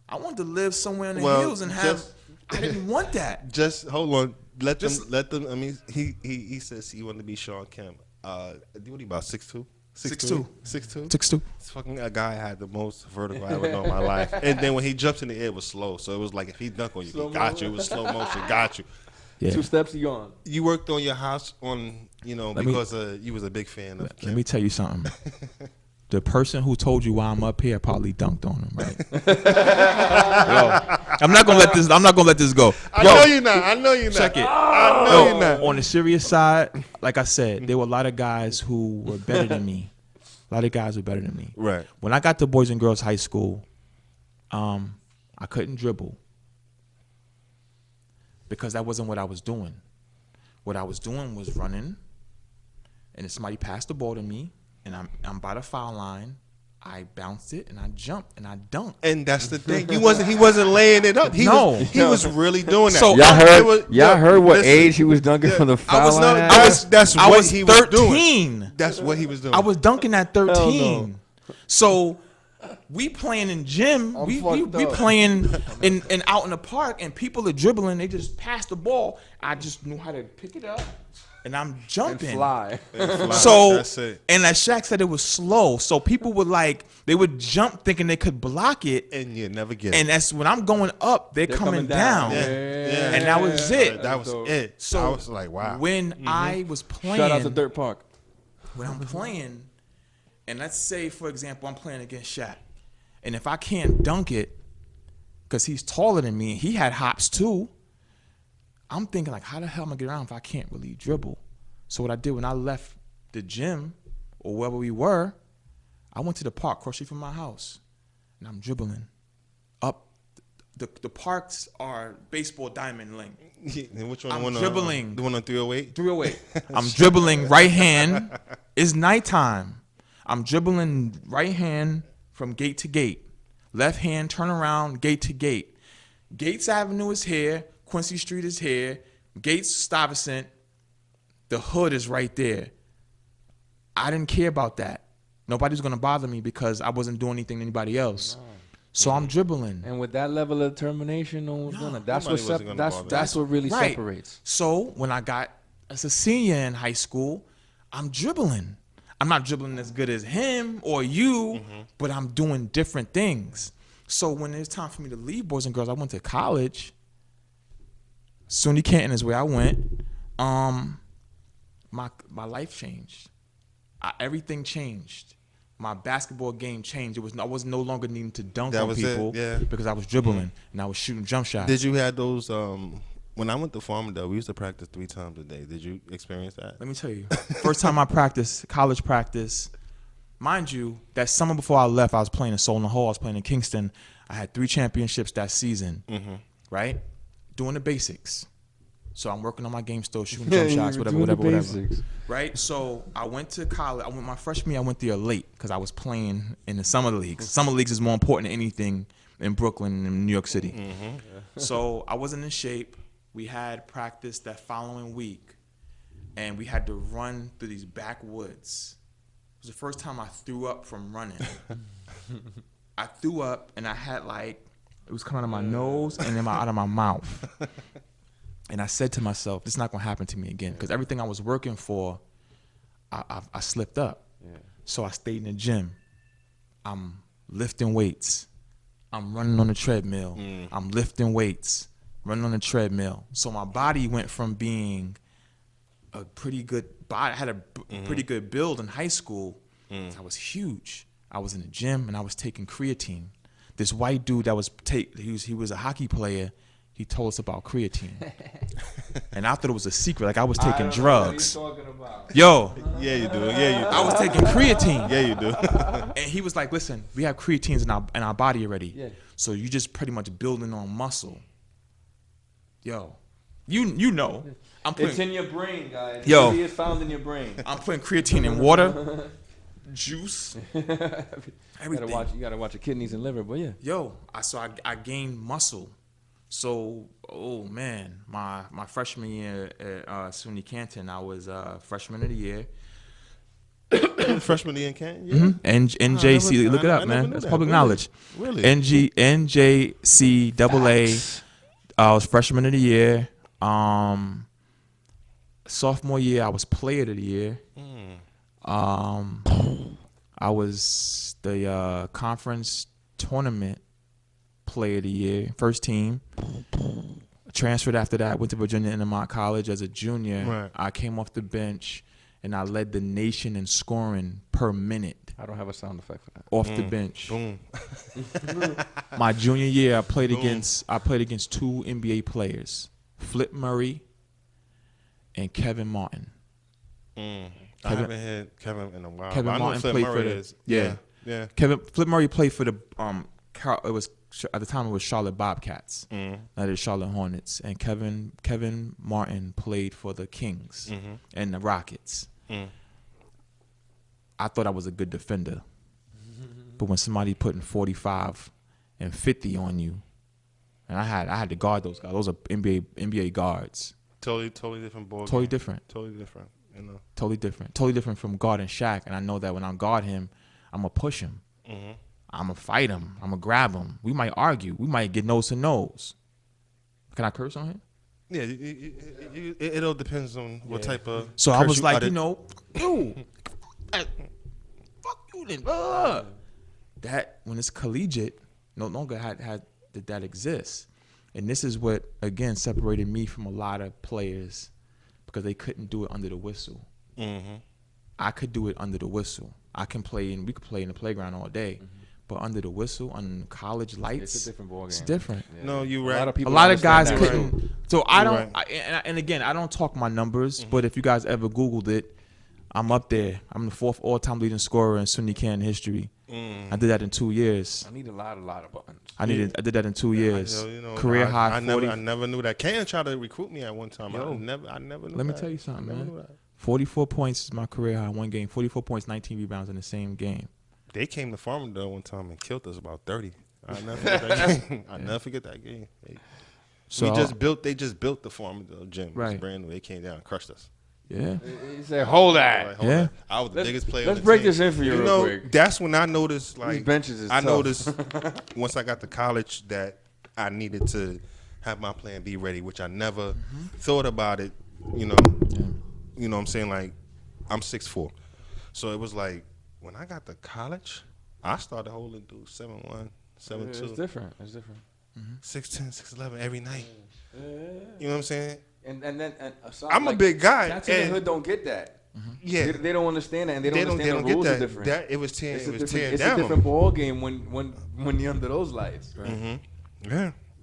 I wanted to live somewhere in the hills and have. I didn't want that. Just hold on. Let them. I mean, he says he wanted to be Sean Kemp. What are you about 6'2"? 6'2". 6'2". This fucking guy had the most vertical I ever known in my life. And then when he jumps in the air, it was slow. So it was like if he dunked on you, he got you. It was slow motion, got you. Yeah. 2 steps, you gone. You worked on your house because you was a big fan of Kemp. Let me tell you something. The person who told you why I'm up here probably dunked on him, right? Yo, I'm not gonna let this go. I know you're not. Check it. I know you're not. On the serious side, like I said, there were a lot of guys who were better than me. Right. When I got to Boys and Girls High School, I couldn't dribble because that wasn't what I was doing. What I was doing was running, and if somebody passed the ball to me, and I'm by the foul line, I bounced it and I jumped and I dunked. And that's the thing. He wasn't laying it up. He was really doing that. So y'all heard what age he was dunking from the foul line? I was 13. That's what he was doing. I was dunking at 13. So we playing in gym. We playing in out in the park, and people are dribbling. They just pass the ball. I just knew how to pick it up. And I'm jumping. And fly. So, that's it. And like Shaq said, it was slow. So people would they would jump thinking they could block it. And you never get it. And that's when I'm going up, they're coming down. Yeah. And that was it. That was it. So I was like, wow. When I was playing. Shout out to Dirt Park. When I'm playing, and let's say, for example, I'm playing against Shaq. And if I can't dunk it, because he's taller than me, and he had hops too, I'm thinking, like, how the hell am I going to get around if I can't really dribble? So what I did when I left the gym or wherever we were, I went to the park, across the street from my house, and I'm dribbling up the parks are baseball diamond length. And which one? I'm the one dribbling. The one on 308. 308. I'm dribbling right hand. It's nighttime. I'm dribbling right hand from gate to gate. Left hand, turn around, gate to gate. Gates Avenue is here. Quincy Street is here. Gates Stuyvesant. The hood is right there. I didn't care about that. Nobody's going to bother me because I wasn't doing anything to anybody else. No. So I'm dribbling. And with that level of determination, no one's gonna. That's That's what really right. separates. So when I got as a senior in high school, I'm dribbling. I'm not dribbling as good as him or you, but I'm doing different things. So when it's time for me to leave Boys and Girls, I went to college. SUNY Canton is where I went. My life changed. Everything changed. My basketball game changed. I was no longer needing to dunk on people because I was dribbling and I was shooting jump shots. Did you have those? When I went to Farmingdale, we used to practice 3 times a day. Did you experience that? Let me tell you. First time I practiced, college practice. Mind you, that summer before I left, I was playing in Solon Hall. I was playing in Kingston. I had 3 championships that season, right? Doing the basics. So I'm working on my game still, shooting jump shots, whatever. Right? So I went to college. My freshman year, I went there late because I was playing in the summer leagues. Summer leagues is more important than anything in Brooklyn and New York City. So I wasn't in shape. We had practice that following week, and we had to run through these backwoods. It was the first time I threw up from running. I threw up, and I had it was coming out of my nose and then out of my mouth. And I said to myself, this is not going to happen to me again because everything I was working for, I slipped up. Yeah. So I stayed in the gym. I'm lifting weights. I'm running on the treadmill. I'm lifting weights, running on the treadmill. So my body went from being a pretty good body. I had a pretty good build in high school. I was huge. I was in the gym and I was taking creatine. This white dude that he was a hockey player. He told us about creatine, and I thought it was a secret. Like I was taking drugs. What are you talking about? Yo, Yeah, you do. Yeah, you do. I was taking creatine. Yeah, you do. And he was like, "Listen, we have creatines in our body already. Yeah. So you just pretty much building on muscle." Yo, you know, It's in your brain, guys. Yo. It's found in your brain. I'm putting creatine in water, juice, everything. You gotta watch your kidneys and liver, but yeah. Yo, I gained muscle. So, oh man, my freshman year at SUNY Canton, I was freshman of the year. Freshman in Canton? Yeah. NJC, look it up, man. That's public knowledge. Really? NJCAA. I was freshman of the year. Sophomore year, I was player of the year. I was the conference tournament player of the year, first team. Transferred after that, went to Virginia Intermont College as a junior. Right. I came off the bench and I led the nation in scoring per minute. I don't have a sound effect for that. Off the bench. Boom. My junior year, I played against 2 NBA players, Flip Murray and Kevin Martin. I haven't had Kevin in a while. Kevin I know Martin Flip played Murray for the is. yeah. Flip Murray played for the it was at the time it was Charlotte Bobcats. Now it's Charlotte Hornets, and Kevin Martin played for the Kings and the Rockets. I thought I was a good defender, but when somebody putting 45 and 50 on you, and I had to guard those guys. Those are NBA guards. Totally different ball. Totally game. different. Totally different. You know. Totally different. Totally different from guarding Shaq. And I know that when I guard him, I'm gonna push him. I'm gonna fight him. I'm gonna grab him. We might argue. We might get nose to nose. Can I curse on him? Yeah, it all depends on what type of. So I was curse like, you fuck you then. That when it's collegiate, no longer had that exists. And this is what again separated me from a lot of players because they couldn't do it under the whistle. I could do it under the whistle. I can play and we could play in the playground all day. But under the whistle, on college lights, it's a different ballgame. It's different. Yeah. No, you're right. A lot of guys couldn't. Right. So I don't. And again, I don't talk my numbers. But if you guys ever Googled it, I'm up there. I'm the 4th all-time leading scorer in SUNY Canton history. I did that in 2 years. I need a lot of buttons. I did that in 2 years. You know, Career high. I 40. never knew that. Ken tried to recruit me at one time. Yo. I never knew Let me that. tell you something, I never man. knew that. 44 points is my career high. One game. 44 points, 19 rebounds in the same game. They came to Farmingdale one time and killed us about 30. I never forget that game. I never forget that game. So They just built the Farmingdale gym. It was Right. brand new. They came down and crushed us. yeah. He said, "Hold that." Like, hold Yeah. on. I was the biggest player. Let's on the break team. this in for you real quick. That's when I noticed, like, These benches is I tough. noticed once I got to college that I needed to have my plan B ready, which I never thought about it. You know, you know what I'm saying? Like, I'm 6'4", so it was like when I got to college, I started holding dudes 7'1", 7'2", It's different. It's different. 6'10", 6'11" every night. You know what I'm saying? And then aside, I'm a big guy, Cats in the and hood don't get that. yeah, They don't understand that, and they don't they understand don't the get rules that. are different. That it was tearing It's down. a different ball game when you're under those lights. Right?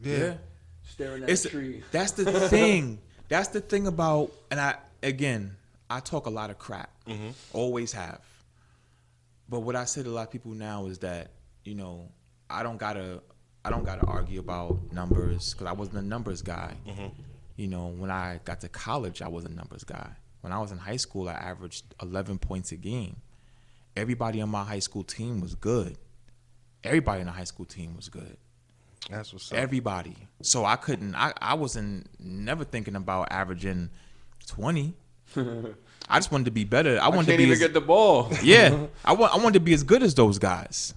Yeah. Staring at It's a tree. that's the thing. That's the thing about, and I talk a lot of crap. Always have. But what I say to a lot of people now is that, you know, I don't gotta argue about numbers because I wasn't a numbers guy. You know, when I got to college, I was a numbers guy. When I was in high school, I averaged 11 points a game. Everybody on my high school team was good. Everybody in the high school team was good. That's what's up. Everybody. So I wasn't never thinking about averaging 20. I just wanted to be better. I wanted to Can't be even get the ball. yeah. I wanted to be as good as those guys.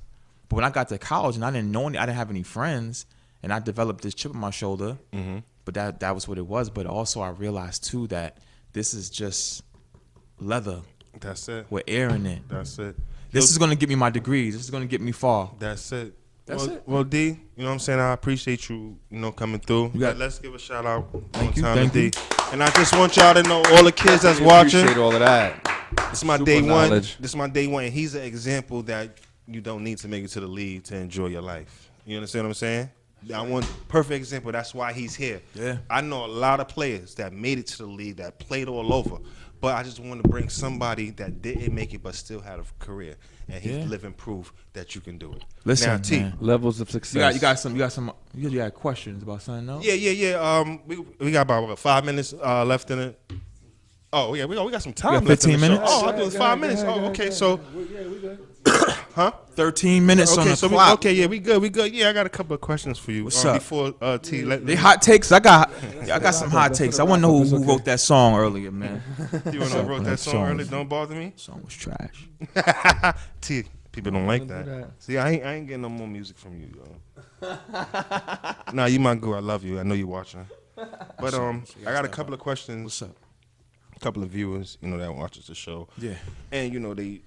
But when I got to college and I didn't know I didn't have any friends, and I developed this chip on my shoulder. But that was what it was. But also I realized too that this is just leather That's it. with air in it. That's it. This is gonna get me my degrees. This is gonna get me far. That's it. That's well, it. Well, D, you know what I'm saying? I appreciate you, coming through. Let's give a shout out Thank you, one time thank to you. D. And I just want y'all to know, all the kids that's watching, Appreciate all of that. this is my Super day one. knowledge. This is my day one. And he's an example that you don't need to make it to the league to enjoy your life. You understand what I'm saying? I want perfect example. That's why he's here. Yeah. I know a lot of players that made it to the league that played all over, but I just want to bring somebody that didn't make it but still had a career, and he's Yeah. living proof that you can do it. Listen, now, T. man. Levels of success. You got questions about something else? Yeah. We got about 5 minutes left in it. Oh yeah, we got some time got left in 15 the show. minutes? Oh, I thought it was 5 minutes. Oh, okay. So, huh? 13 minutes on Okay, the so clock. we good. Yeah, I got a couple of questions for you. What's up? Before T, They hot takes. I got some hot takes. I want to know who wrote that song earlier, man. you wanna wrote that song earlier? Don't bother me. Song was trash. T, people don't like that. that. See, I ain't getting no more music from you, yo. Nah, you my girl. I love you. I know you watching. But I got a couple of questions. What's up? A couple of viewers, that watches the show. Yeah. And they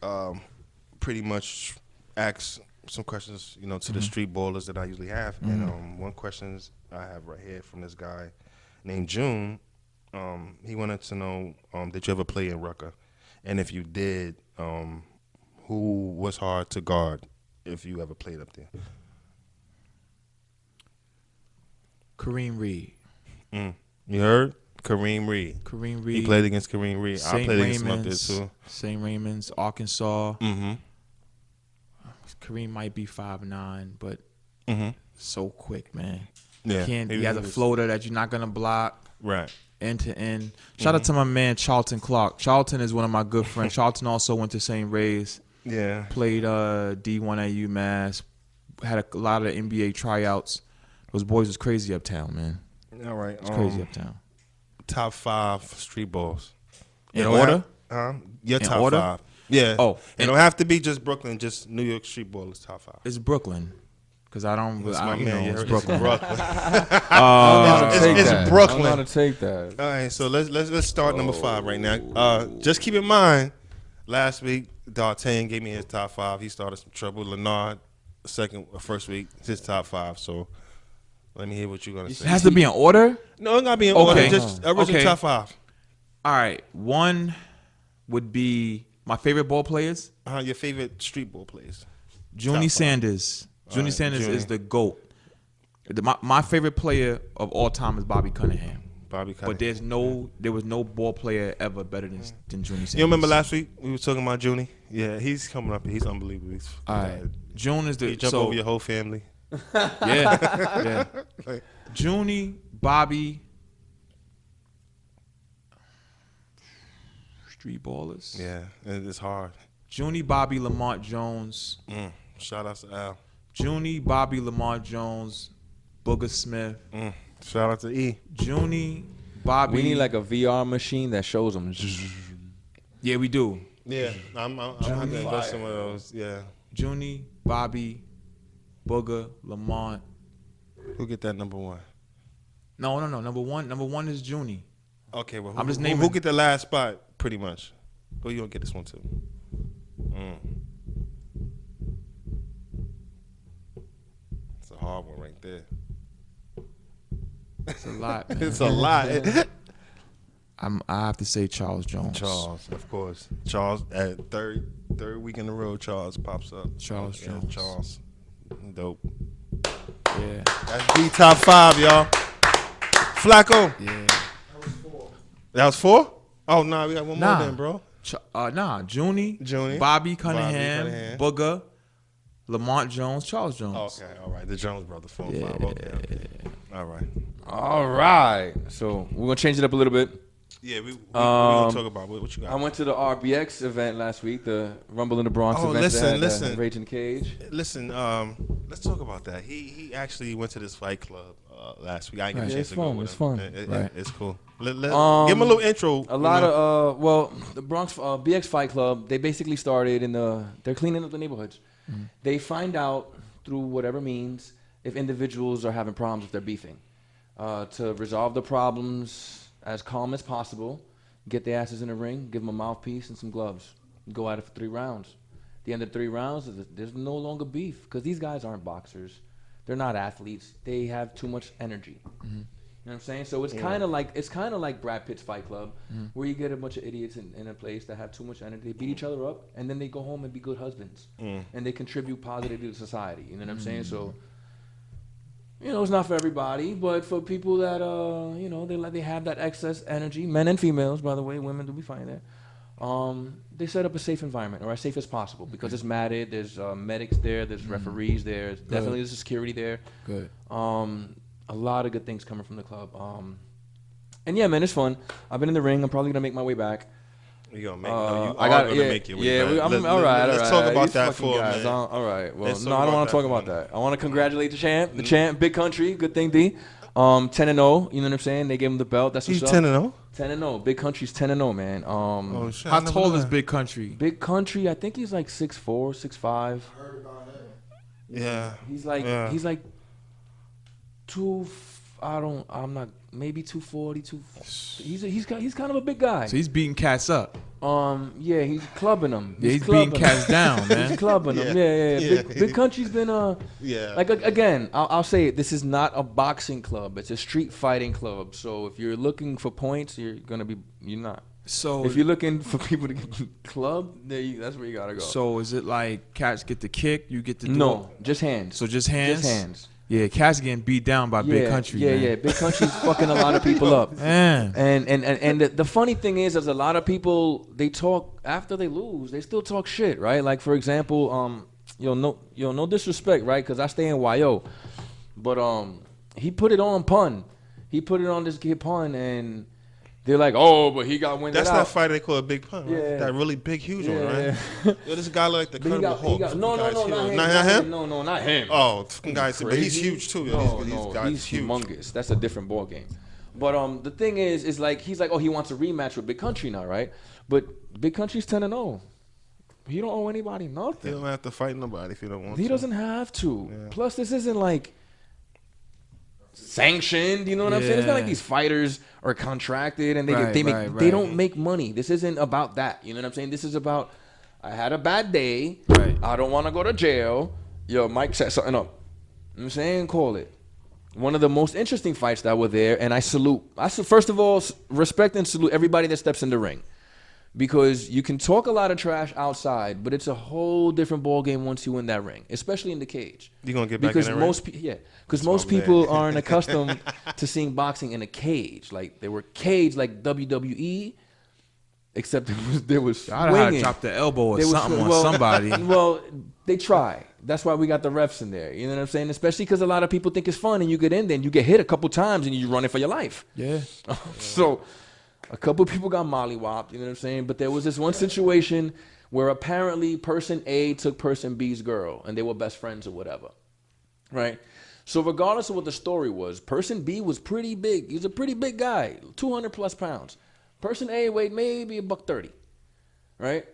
pretty much ask some questions, to the street ballers that I usually have. And one question I have right here from this guy named June. He wanted to know, did you ever play in Rucker? And if you did, who was hard to guard if you ever played up there? Kareem Reed. You heard? Kareem Reed. Kareem Reed. He played against Kareem Reed. I St. played against him up there Raymond's, too. St. Raymond's, Arkansas. Mm-hmm. Kareem might be 5'9", but so quick, man. Yeah. He has a floater that you're not gonna block. Right. End to end. Shout out to my man Charlton Clark. Charlton is one of my good friends. Charlton also went to St. Ray's. Yeah. Played D1 at UMass. Had a lot of NBA tryouts. Those boys was crazy uptown, man. All right. It's crazy uptown. Top 5 street balls. In order? Your In top order? 5. Yeah. Oh, It don't have to be just Brooklyn, just New York street ballers top 5. It's Brooklyn. Because I don't. That's I, my you man. know, You it's heard? Brooklyn. It's Brooklyn. I'm gonna take that. All right, so let's start number 5 right now. Just keep in mind, last week D'Artagnan gave me his top 5. He started some trouble. Leonard, first week, his top 5. So let me hear what you're gonna It say. has to be in order. No, it gotta be in Okay. order. Just original Okay. top 5. All right. One would be my favorite ball players. Your favorite street ball players. Junie Top 5. Sanders. Junie right, Sanders Junie. is the GOAT. My favorite player of all time is Bobby Cunningham. Bobby but Cunningham. there was no ball player ever better than Junie Sanders. You remember last week we were talking about Junie? Yeah, he's coming up. He's unbelievable. All right. June is the He jump over your whole family. yeah. Junie, Bobby, street ballers. Yeah, it's hard. Junie, Bobby, Lamont Jones. Shout out to Al. Junie, Bobby, Lamont Jones, Booger Smith. Shout out to E. Junie, Bobby. We need like a VR machine that shows them. Yeah, we do. Yeah, I'm going to invest some of those. Yeah. Junie, Bobby, Booger, Lamont. Who get that number one? No. Number one is Junie. Okay, well, I'm just who naming. get the last spot, pretty much? Who you gonna get this one to? It's a hard one right there. It's a lot. Man. It's a lot. I have to say Charles Jones. Charles, of course. Charles at third week in a row. Charles pops up. Charles Yeah, Jones. Charles, dope. Yeah. That's B top 5, y'all. Flacco. Yeah. That was 4? Oh no, we got one Nah. more then, bro. Junie, Bobby Cunningham, Booger, Lamont Jones, Charles Jones. Okay, all right. The Jones brothers, 4 and 5. Okay. All right. All right. So we're gonna change it up a little bit. Yeah, we gonna talk about what you got. I went to the RBX event last week, the Rumble in the Bronx Oh, event. listen, at, listen. Raging Cage. Listen, let's talk about that. He actually went to this fight club last week. I didn't get a Yeah, chance it's to go fun, with it's him. fun. Right. It's cool. Give him a little intro. A lot of the Bronx BX Fight Club. They basically started they're cleaning up the neighborhoods. They find out through whatever means if individuals are having problems if they're beefing, to resolve the problems as calm as possible. Get their asses in the ring, give them a mouthpiece and some gloves. Go at it for 3 rounds. At the end of 3 rounds, there's no longer beef because these guys aren't boxers. They're not athletes. They have too much energy. You know what I'm saying? So it's kind of like Brad Pitt's Fight Club, where you get a bunch of idiots in a place that have too much energy. They beat each other up, and then they go home and be good husbands, and they contribute positively to society. You know what I'm saying? So. It's not for everybody, but for people that they have that excess energy, men and females, by the way, women do be fine there. They set up a safe environment, or as safe as possible, because it's matted. There's medics there. There's referees there. Definitely there's security there. Good. A lot of good things coming from the club. And yeah, man, it's fun. I've been in the ring. I'm probably gonna make my way back. You gonna make? No, you are gonna make your way back. All right. Let's talk about These that fucking for a guys, minute. all right. Well, Let's no, talk I don't about want to that talk for a about minute. that. I want to congratulate the champ. The champ, Big Country. Good thing, D. 10-0. You know what I'm saying? They gave him the belt. That's what's He's up. 10-0. 10-0. Big Country's 10-0, man. Oh shit! How tall is Big Country? Big Country, I think he's like 6'4", 6'5". Yeah. He's like Yeah. he's like maybe 240, he's kind of a big guy. So he's beating cats up. Yeah, he's clubbing them. Yeah, he's beating cats down, man. He's clubbing them. Yeah. Big Country's been Yeah. like again, I'll say it, this is not a boxing club. It's a street fighting club. So if you're looking for points, you're not. So If you're looking for people to get clubbed, that's where you gotta go. So is it like cats get the kick, you get the No, just hands. So just hands. Just hands. Yeah, cats getting beat down by Big Country. Yeah, man. yeah. Big Country's fucking a lot of people up. Man. And the funny thing is a lot of people, they talk after they lose, they still talk shit, right? Like for example, no disrespect, right? Because I stay in YO, but he put it on Pun. He put it on this kid Pun, and they're like, oh, but he got winded That's out. that fight they call a big pun, right? Yeah. That really big, huge one, right? Yeah. Yo, this guy look like the But Incredible Hulk. no, Guy's not huge. him. Not him? No, not him. Oh, fucking guys, but he's Crazy? huge too. Yo. No, These guys he's huge. humongous. That's a different ball game. But the thing is like he's like, oh, he wants a rematch with Big Country now, right? But Big Country's 10-0. He don't owe anybody You nothing. don't have to fight nobody if you don't want to. He doesn't have to. Yeah. Plus, this isn't like sanctioned. You know what I'm saying? It's not like Yeah. these fighters are contracted and they Right, they right. don't make money. This isn't about that. You know what I'm saying? This is about I had a bad day. Right. I don't want to go to jail. Yo, Mike set something up. You know what I'm saying? Call it. One of the most interesting fights that were there, and I salute. First of all, respect and salute everybody that steps in the ring. because you can talk a lot of trash outside, but it's a whole different ball game once you in that ring, especially in the cage. You gonna get back because in that most ring? because most people aren't accustomed to seeing boxing in a cage. Like they were caged like WWE, except there was I know how to drop the elbow or something on somebody. Well, they try. That's why we got the refs in there. You know what I'm saying? Especially because a lot of people think it's fun, and you get in there and you get hit a couple times and you're running for your life. Yeah. So a couple people got mollywopped, you know what I'm saying? But there was this one situation where apparently person A took person B's girl and they were best friends or whatever, right? So regardless of what the story was, person B was pretty big. He was a pretty big guy, 200 plus pounds. Person A weighed maybe $130, right?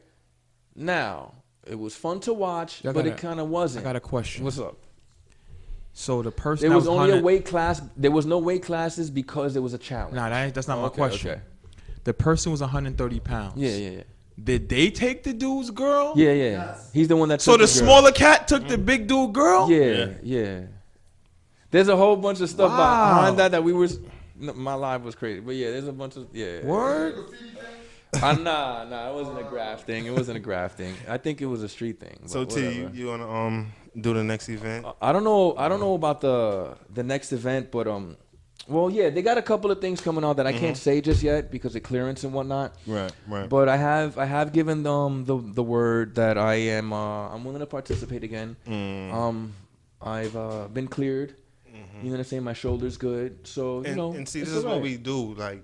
Now, it was fun to watch, but it kind of wasn't. I got a question. What's up? So the person There that was only a 100 weight class. There was no weight classes because there was a challenge. Nah, that's not my question. Okay. The person was 130 pounds. Yeah. Did they take the dude's girl? Yeah. Yes. He's the one that. So took the girl. smaller cat took the big dude girl? Yeah. There's a whole bunch of stuff behind that we were. No, my life was crazy, but yeah, there's a bunch of Word? Nah, it wasn't a graph thing. I think it was a street thing. So T, you wanna do the next event? I don't know about the next event, but well, yeah, they got a couple of things coming out that I can't say just yet because of clearance and whatnot. Right. But I have given them the word that I'm willing to participate again. I've been cleared. You know what I'm saying? My shoulder's good. So, and see, this is what we do. Like,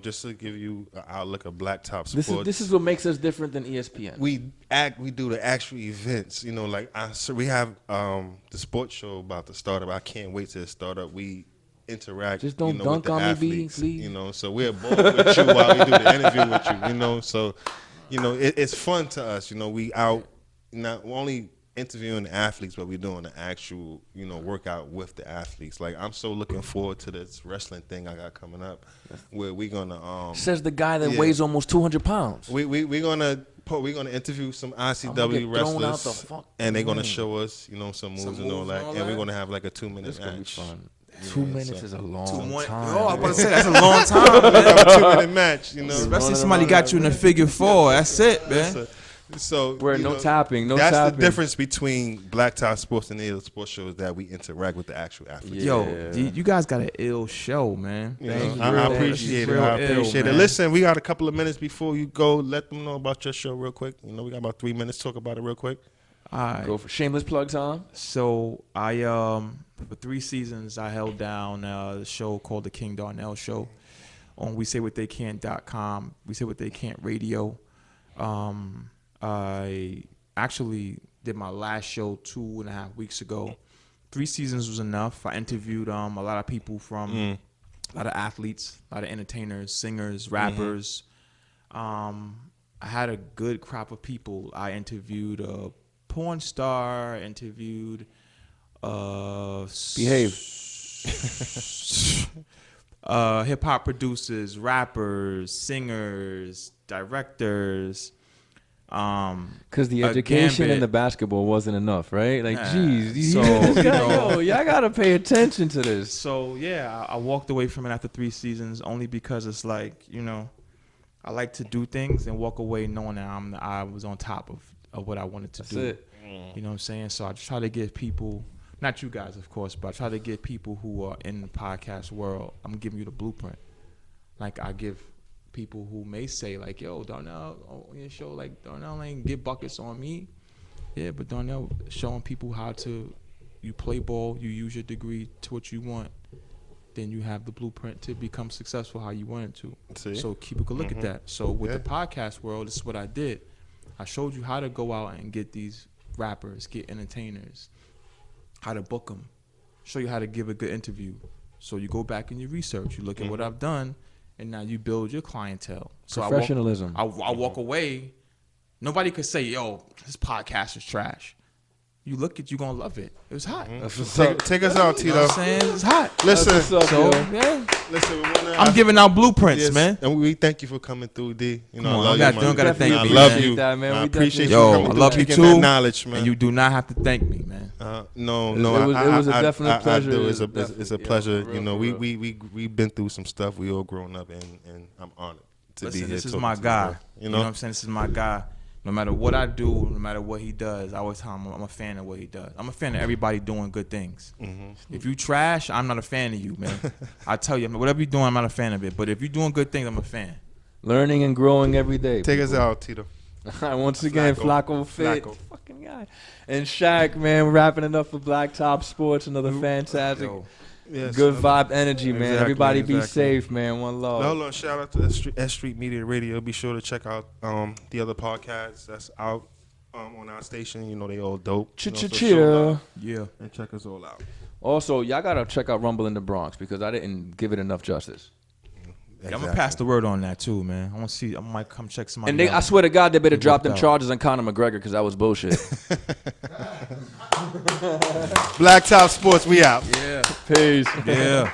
just to give you an outlook of Blacktop Sports. This is what makes us different than ESPN. We do the actual events. We have the sports show about to start up. I can't wait till it start up. We interact. Just don't with dunk the on athletes, me, B, please. So we're bored with you while we do the interview with you. So, it's fun to us. We out not only interviewing the athletes, but we're doing the actual, workout with the athletes. Like, I'm so looking forward to this wrestling thing I got coming up, where we're gonna says the guy that weighs almost 200 pounds. We're gonna interview some ICW wrestlers, and they're gonna show us, some moves and all that, and we're gonna have like a 2-minute match. Fun. 2 minutes is a long time. Oh, I'm about to say that's a long time, man. Have a 2-minute match, Especially if somebody got you in a figure 4. That's it, man. So we're no tapping. That's the difference between Blacktop Sports and the other sports shows, that we interact with the actual athletes. Yo, you guys got an ill show, man. I appreciate it. Listen, we got a couple of minutes before you go. Let them know about your show real quick. We got about 3 minutes. Talk about it real quick. All right. Go for shameless plugs, huh? So I for 3 seasons I held down the show called The King Darnell Show on WeSayWhatTheyCan't.com. We Say What They Can't Radio. I actually did my last show 2.5 weeks ago. 3 seasons was enough. I interviewed a lot of people from a lot of athletes, a lot of entertainers, singers, rappers. I had a good crop of people. I interviewed a porn star, interviewed Behave. Hip hop producers, rappers, singers, directors. Because the education in the basketball wasn't enough, right? Like, geez, so y'all gotta pay attention to this. So yeah, I walked away from it after 3 seasons only because it's like, I like to do things and walk away knowing that I was on top of what I wanted to do. It. You know what I'm saying? So I just try to give people, not you guys, of course, but I try to give people who are in the podcast world, I'm giving you the blueprint. Like, I give people who may say, like, yo, Darnell, on your show, like, Darnell ain't get buckets on me. Yeah, but Darnell showing people how to, you play ball, you use your degree to what you want, then you have the blueprint to become successful how you want it to. See? So keep a good look at that. So with the podcast world, this is what I did. I showed you how to go out and get these rappers, get entertainers, how to book them, show you how to give a good interview. So you go back and you research, you look at what I've done, and now you build your clientele. So Professionalism. I walk away. Nobody could say, yo, this podcast is trash. You look at, you're going to love it. It was hot. Take us out, Tito. You know what I'm saying? It's hot. Listen, Listen, I'm giving out blueprints, man. And we thank you for coming through, D. I love you, man. Gotta thank I me, love man. you. Man. I We appreciate you Yo, coming I through, love you kicking too. that knowledge, man. And you do not have to thank me, man. No. It was a definite pleasure. It's a pleasure. We've been through some stuff. We all grown up, and I'm honored to be Listen, here. this is talking my to guy. bro. You know what I'm saying? This is my guy. No matter what I do, no matter what he does, I always tell him I'm a fan of what he does. I'm a fan of everybody doing good things. If you trash, I'm not a fan of you, man. I tell you, whatever you're doing, I'm not a fan of it. But if you're doing good things, I'm a fan. Learning and growing every day. Take us people. out, Tito. Once again, Flacco Fit. Flacco. Fucking guy. And Shaq, man, we're wrapping it up for Blacktop Sports. Another fantastic, Yes, good vibe energy, man. Exactly, Everybody be exactly. safe, man. One love. Hold on, shout out to S.STREET Media Radio. Be sure to check out the other podcasts that's out on our station. You know, they all dope. You know, so show Cheer. love Yeah. and check us all out. Also, y'all gotta check out Rumble in the Bronx because I didn't give it enough justice. I'm gonna pass the word on that too, man. I want to see. I might come check somebody. And they, I else. swear to God, they better drop them out. charges on Conor McGregor because that was bullshit. Blacktop Sports, we out. Peace. Yeah.